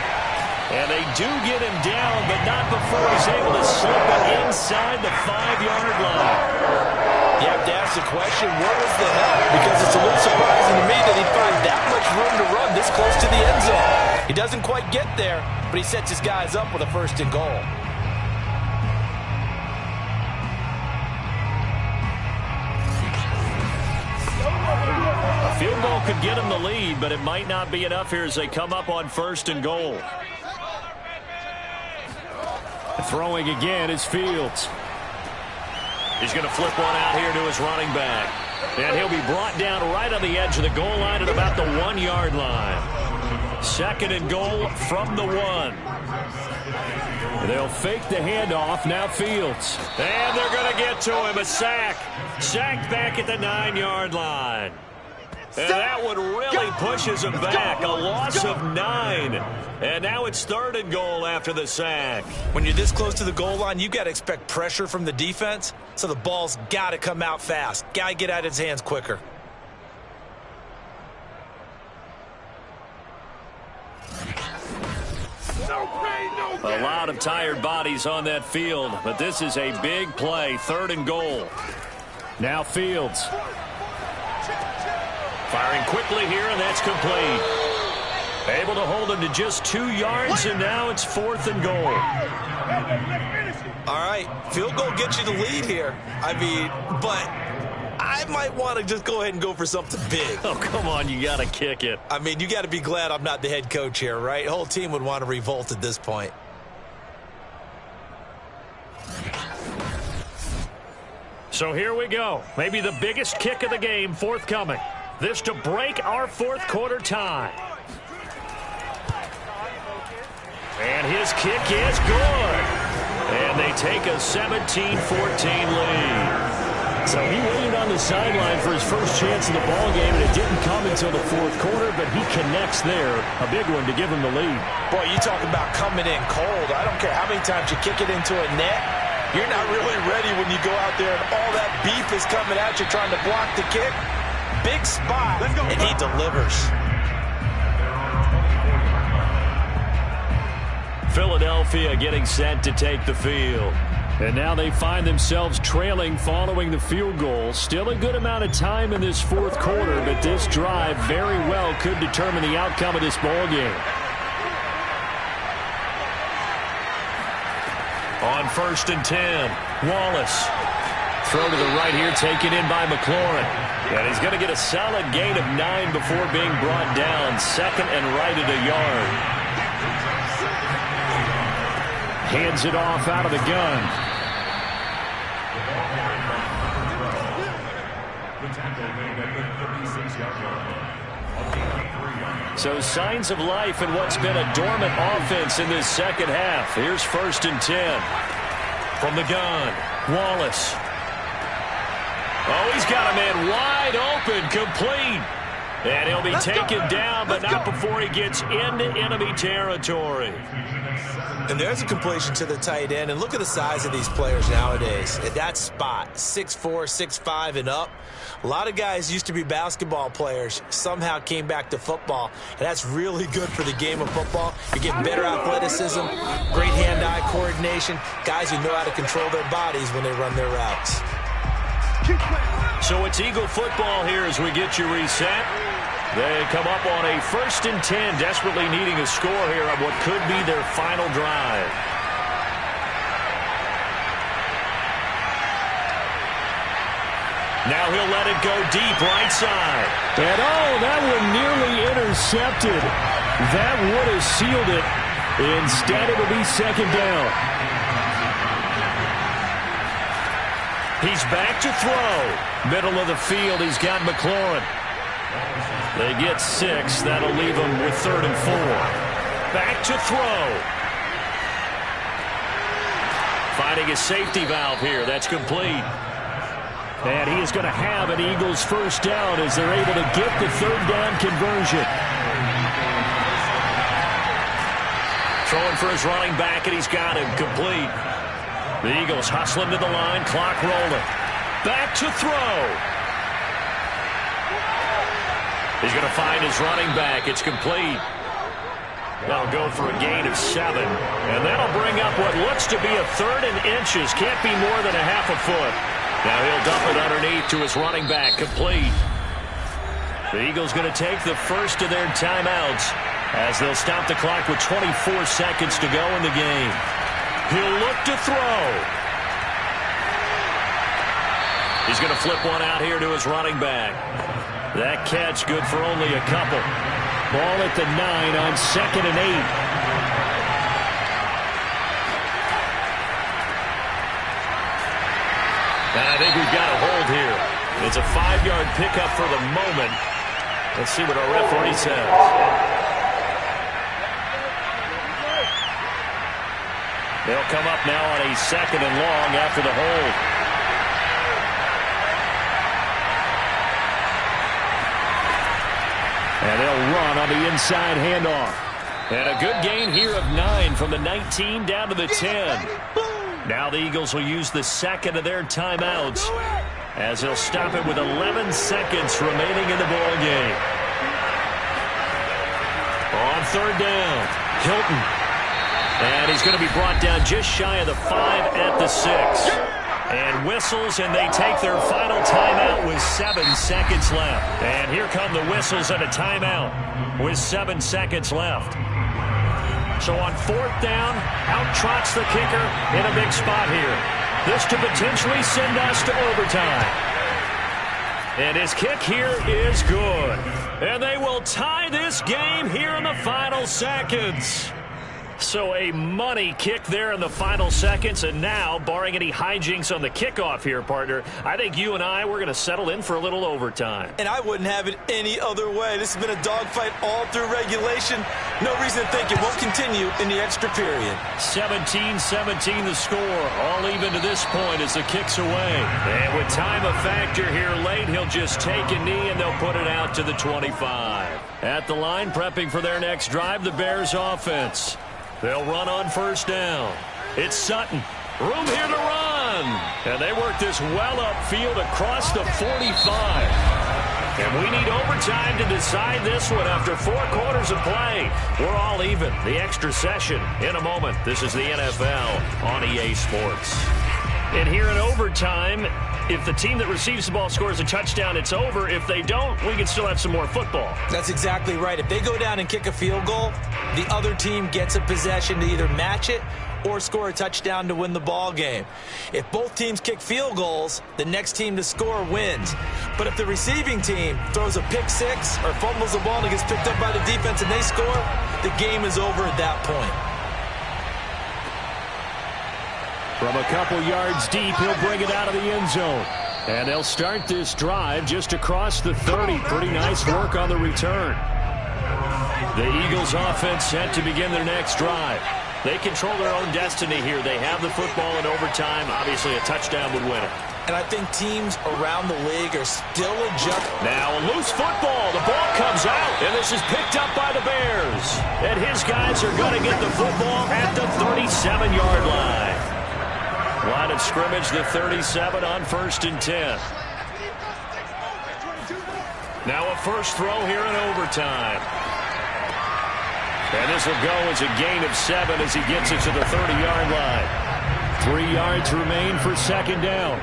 And they do get him down, but not before he's able to slip it inside the 5-yard line. You have to ask the question, where was the help? Because it's a little surprising to me that he'd find that much room to run this close to the end zone. He doesn't quite get there, but he sets his guys up with a 1st and goal. A field goal could get him the lead, but it might not be enough here as they come up on 1st and goal. Throwing again is Fields. He's going to flip one out here to his running back. And he'll be brought down right on the edge of the goal line at about the 1-yard line. Second and goal from the 1. They'll fake the handoff. Now Fields. And they're going to get to him. A sack. Sacked back at the 9-yard line. And that one really pushes him back. A loss of 9. And now it's third and goal after the sack. When you're this close to the goal line, you got to expect pressure from the defense. So the ball's got to come out fast. Got to get out of his hands quicker. A lot of tired bodies on that field, but this is a big play. Third and goal. Now Fields. Firing quickly here, and that's complete. Able to hold him to just 2 yards, and now it's fourth and goal. All right, field goal gets you the lead here. But I might want to just go ahead and go for something big. Oh, come on, you got to kick it. You got to be glad I'm not the head coach here, right? The whole team would want to revolt at this point. So here we go. Maybe the biggest kick of the game forthcoming. This to break our fourth quarter tie. And his kick is good. And they take a 17-14 lead. So he waited on the sideline for his first chance in the ball game, and it didn't come until the fourth quarter, but he connects there. A big one to give him the lead. Boy, you talk about coming in cold. I don't care how many times you kick it into a net. You're not really ready when you go out there and all that beef is coming at you trying to block the kick. Big spot, and he delivers. Philadelphia getting set to take the field. And now they find themselves trailing following the field goal. Still a good amount of time in this fourth quarter, but this drive very well could determine the outcome of this ball game. On 1st and 10, Wallace. Throw to the right here, taken in by McLaurin. And he's going to get a solid gain of 9 before being brought down. Second and right at a yard. Hands it off out of the gun. So signs of life in what's been a dormant offense in this second half. Here's 1st and 10. From the gun, Wallace. Oh, he's got a man wide open, complete. And he'll be taken down, but not before he gets into enemy territory. And there's a completion to the tight end. And look at the size of these players nowadays. At that spot, 6'4", 6'5", and up. A lot of guys used to be basketball players, somehow came back to football. And that's really good for the game of football. You're getting better athleticism, great hand-eye coordination, guys who know how to control their bodies when they run their routes. So it's Eagle football here as we get you reset. They come up on a 1st and 10, desperately needing a score here on what could be their final drive. Now he'll let it go deep right side. And that one nearly intercepted. That would have sealed it. Instead, it'll be second down. He's back to throw. Middle of the field, he's got McLaurin. They get 6. That'll leave them with 3rd and 4. Back to throw. Finding a safety valve here. That's complete. And he is going to have an Eagles first down as they're able to get the 3rd down conversion. Throwing for his running back, and he's got him complete. The Eagles hustling to the line, clock rolling. Back to throw. He's going to find his running back. It's complete. That'll go for a gain of 7. And that'll bring up what looks to be a 3rd and inches. Can't be more than a half a foot. Now he'll dump it underneath to his running back. Complete. The Eagles going to take the first of their timeouts as they'll stop the clock with 24 seconds to go in the game. He'll look to throw. He's going to flip one out here to his running back. That catch good for only a couple. Ball at the 9 on 2nd and 8. And I think we've got a hold here. It's a 5-yard pickup for the moment. Let's see what our referee says. They'll come up now on a 2nd and long after the hold. And they'll run on the inside handoff. And a good gain here of 9 from the 19 down to the 10. Now the Eagles will use the 2nd of their timeouts as they'll stop it with 11 seconds remaining in the ball game. On 3rd down, Hilton. And he's going to be brought down just shy of the 5 at the 6. And whistles, and they take their final timeout with 7 seconds left. And here come the whistles and a timeout with 7 seconds left. So on 4th down, out trots the kicker in a big spot here. This to potentially send us to overtime. And his kick here is good. And they will tie this game here in the final seconds. So a money kick there in the final seconds, and now, barring any hijinks on the kickoff here, partner, I think you and I, we're going to settle in for a little overtime. And I wouldn't have it any other way. This has been a dogfight all through regulation. No reason to think it won't continue in the extra period. 17-17 the score, all even to this point as the kick's away. And with time a factor here late, he'll just take a knee and they'll put it out to the 25. At the line, prepping for their next drive, the Bears offense. They'll run on 1st down. It's Sutton. Room here to run. And they work this well upfield across the 45. And we need overtime to decide this one after 4 quarters of play. We're all even. The extra session in a moment. This is the NFL on EA Sports. And here in overtime, if the team that receives the ball scores a touchdown, it's over. If they don't, we can still have some more football. That's exactly right. If they go down and kick a field goal, the other team gets a possession to either match it or score a touchdown to win the ball game. If both teams kick field goals, the next team to score wins. But if the receiving team throws a pick 6 or fumbles the ball and it gets picked up by the defense and they score, the game is over at that point. From a couple yards deep, he'll bring it out of the end zone. And they'll start this drive just across the 30. Pretty nice work on the return. The Eagles offense set to begin their next drive. They control their own destiny here. They have the football in overtime. Obviously, a touchdown would win it. And I think teams around the league are still adjusting. Now a loose football. The ball comes out, and this is picked up by the Bears. And his guys are going to get the football at the 37-yard line. Line of scrimmage, the 37 on 1st and 10. Now a first throw here in overtime. And this will go as a gain of 7 as he gets it to the 30-yard line. 3 yards remain for 2nd down.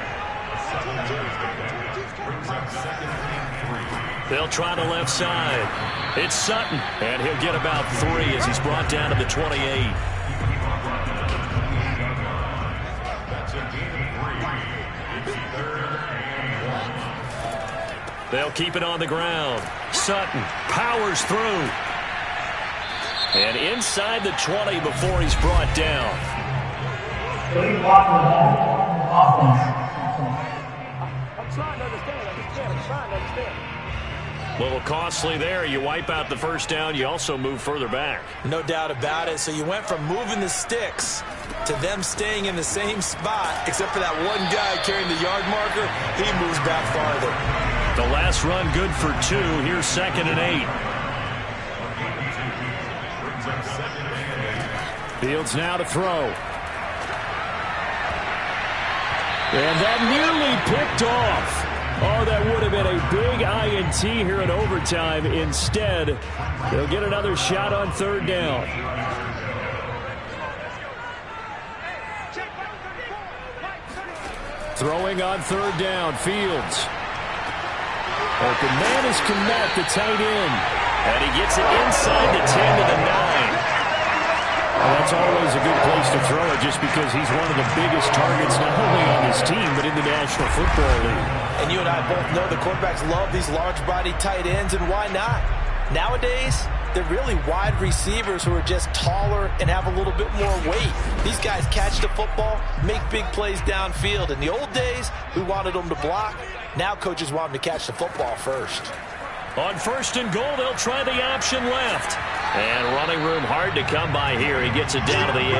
They'll try the left side. It's Sutton, and he'll get about 3 as he's brought down to the 28. They'll keep it on the ground. Sutton powers through. And inside the 20 before he's brought down. A little costly there. You wipe out the first down. You also move further back. No doubt about it. So you went from moving the sticks to them staying in the same spot, except for that one guy carrying the yard marker. He moves back farther. The last run good for 2. Here's 2nd and 8. Fields now to throw. And that nearly picked off. Oh, that would have been a big INT here in overtime. Instead, they'll get another shot on 3rd down. Throwing on 3rd down, Fields. Open man is Kmet, the tight end. And he gets it inside the 10 to the 9. Well, that's always a good place to throw it just because he's one of the biggest targets not only on his team but in the National Football League. And you and I both know the quarterbacks love these large-body tight ends, and why not? Nowadays, they're really wide receivers who are just taller and have a little bit more weight. These guys catch the football, make big plays downfield. In the old days, we wanted them to block. Now coaches want them to catch the football first. On 1st and goal, they'll try the option left. And running room hard to come by here. He gets it down to the 8.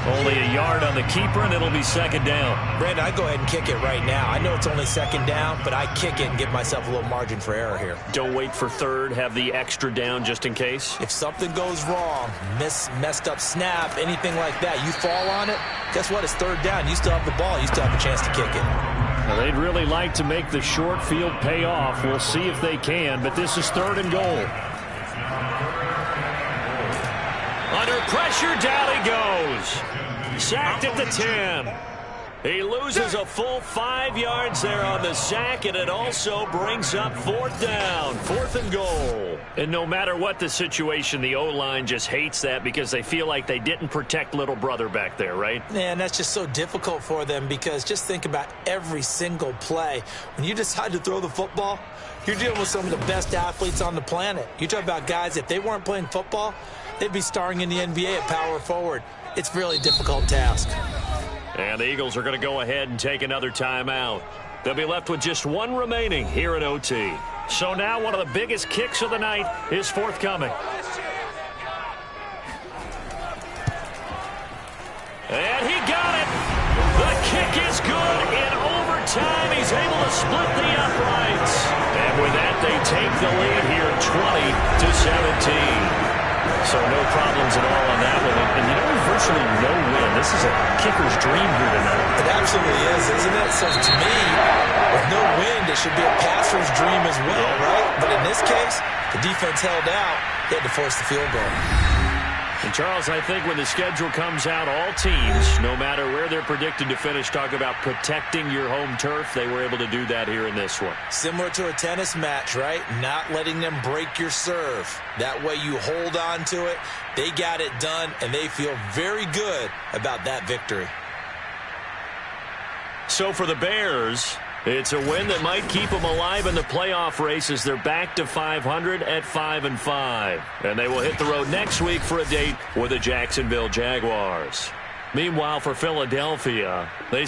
Only a yard on the keeper, and it'll be second down. Brandon, I go ahead and kick it right now. I know it's only second down, but I kick it and give myself a little margin for error here. Don't wait for third. Have the extra down just in case. If something goes wrong, messed up snap, anything like that, you fall on it, guess what? It's third down. You still have the ball. You still have a chance to kick it. Well, they'd really like to make the short field pay off. We'll see if they can, but this is third and goal. Under pressure, down he goes. Sacked at the 10. He loses a full 5 yards there on the sack, and it also brings up fourth down, fourth and goal. And no matter what the situation, the O-line just hates that because they feel like they didn't protect little brother back there, right? Man, that's just so difficult for them because just think about every single play. When you decide to throw the football, you're dealing with some of the best athletes on the planet. You talk about guys, if they weren't playing football, they'd be starring in the NBA at power forward. It's a really difficult task. And the Eagles are going to go ahead and take another timeout. They'll be left with just one remaining here in OT. So now one of the biggest kicks of the night is forthcoming. And he got it. The kick is good in overtime. He's able to split the uprights. And with that, they take the lead here 20-17. So no problems at all on that one. And you know, there's virtually no win. This is a kicker's dream here tonight. It absolutely is, isn't it? So to me, with no wind, it should be a passer's dream as well, right? But in this case, the defense held out. They had to force the field goal. And Charles, I think when the schedule comes out, all teams, no matter where they're predicted to finish, talk about protecting your home turf. They were able to do that here in this one. Similar to a tennis match, right? Not letting them break your serve. That way you hold on to it. They got it done, and they feel very good about that victory. So for the Bears, it's a win that might keep them alive in the playoff race as they're back to 500 at 5-5. And they will hit the road next week for a date with the Jacksonville Jaguars. Meanwhile, for Philadelphia, they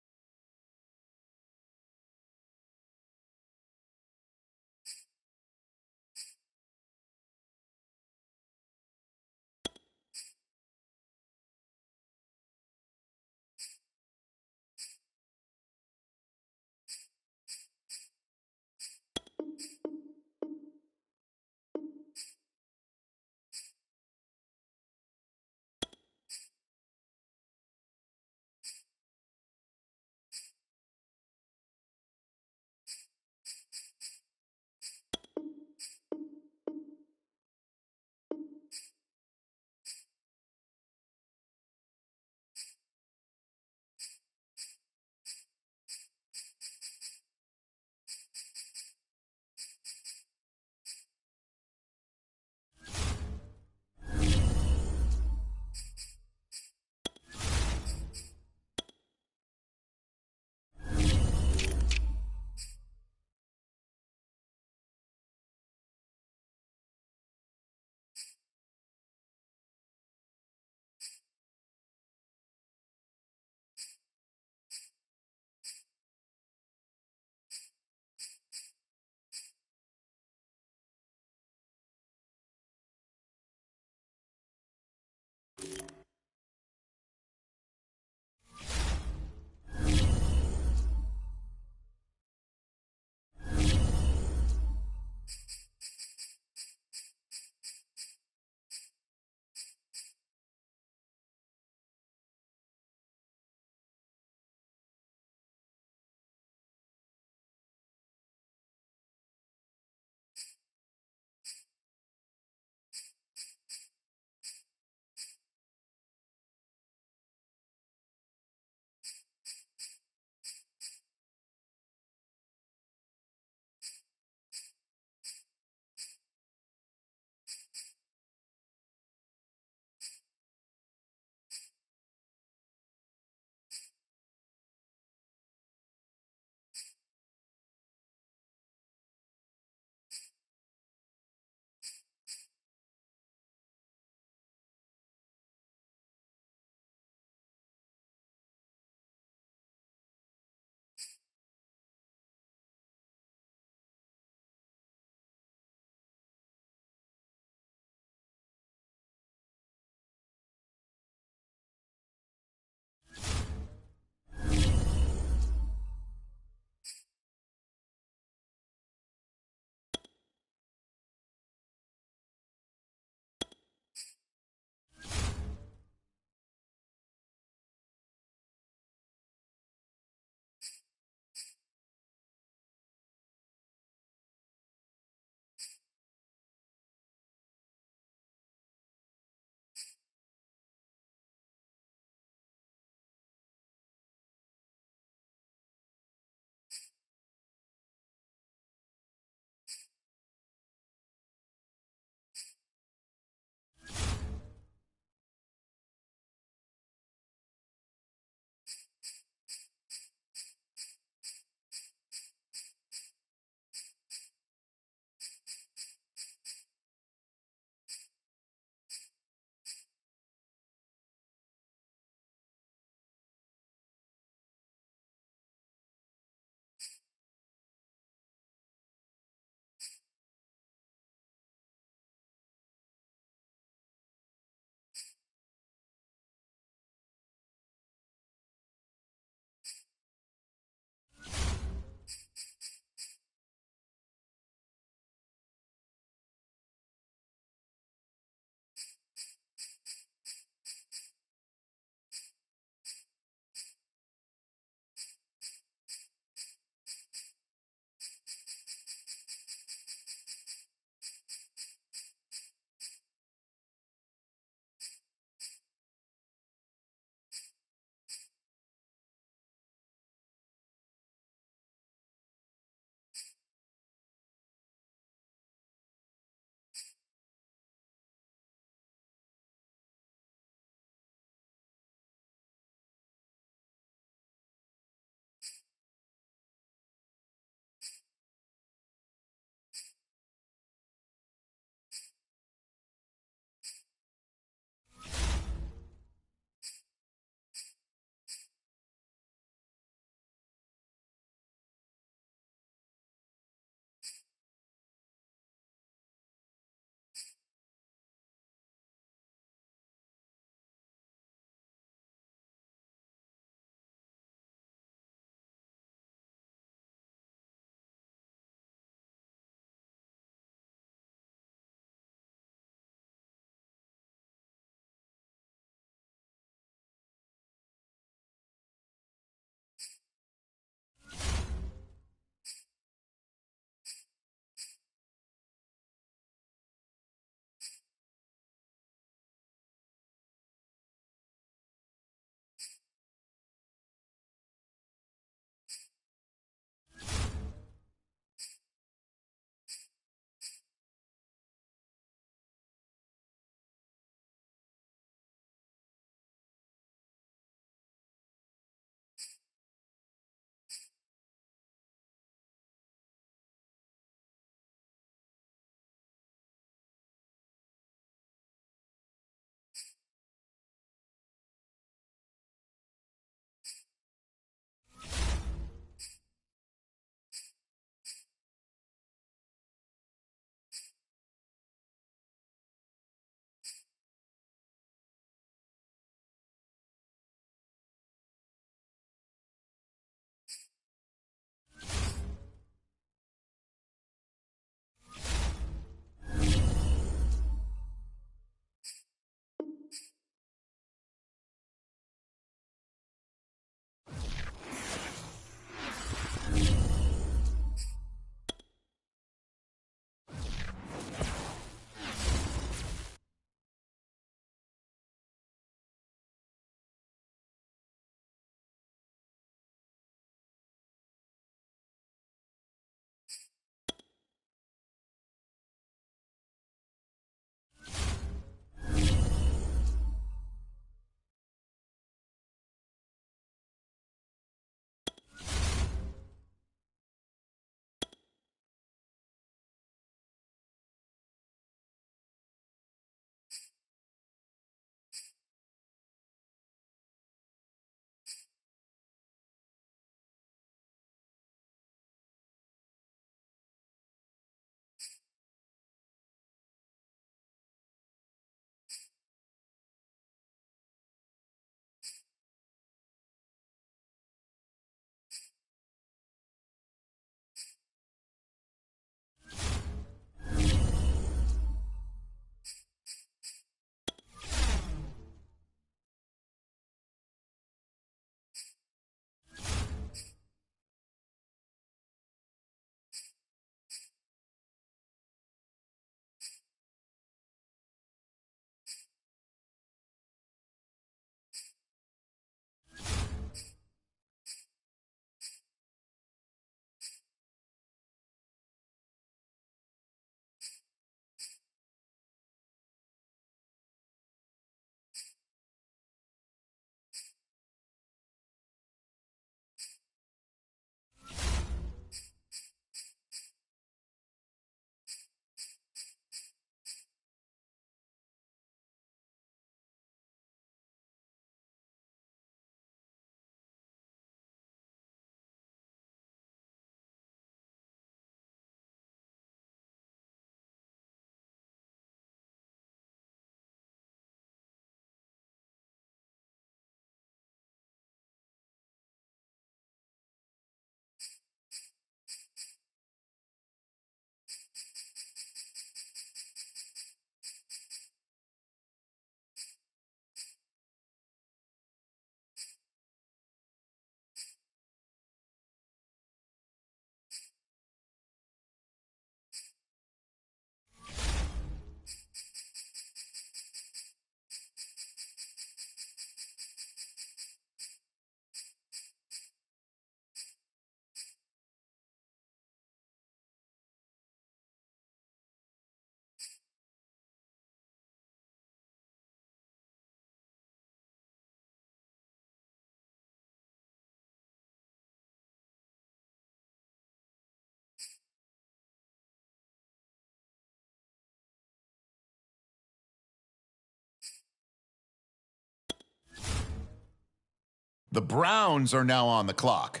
The Browns are now on the clock.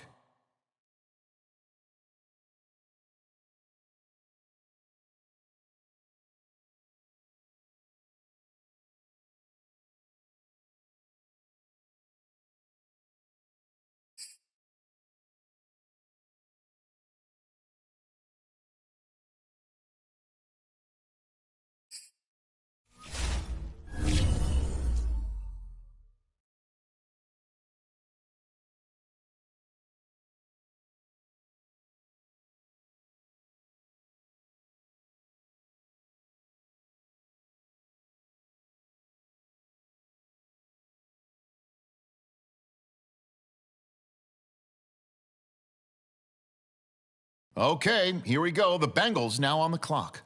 Okay, here we go. The Bengals now on the clock.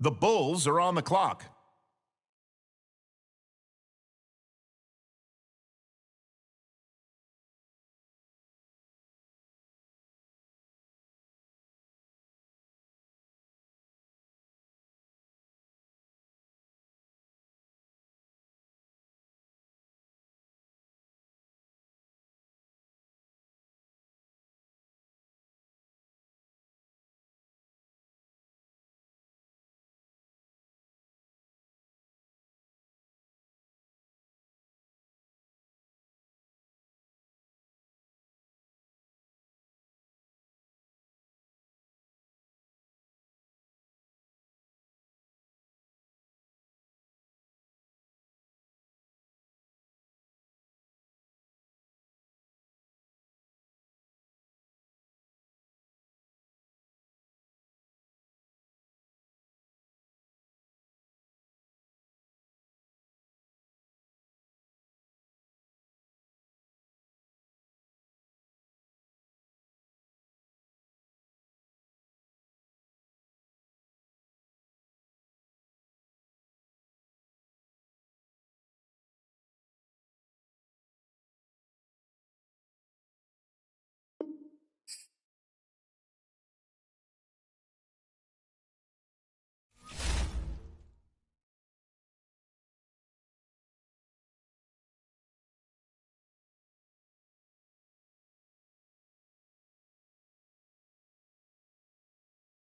The Bulls are on the clock.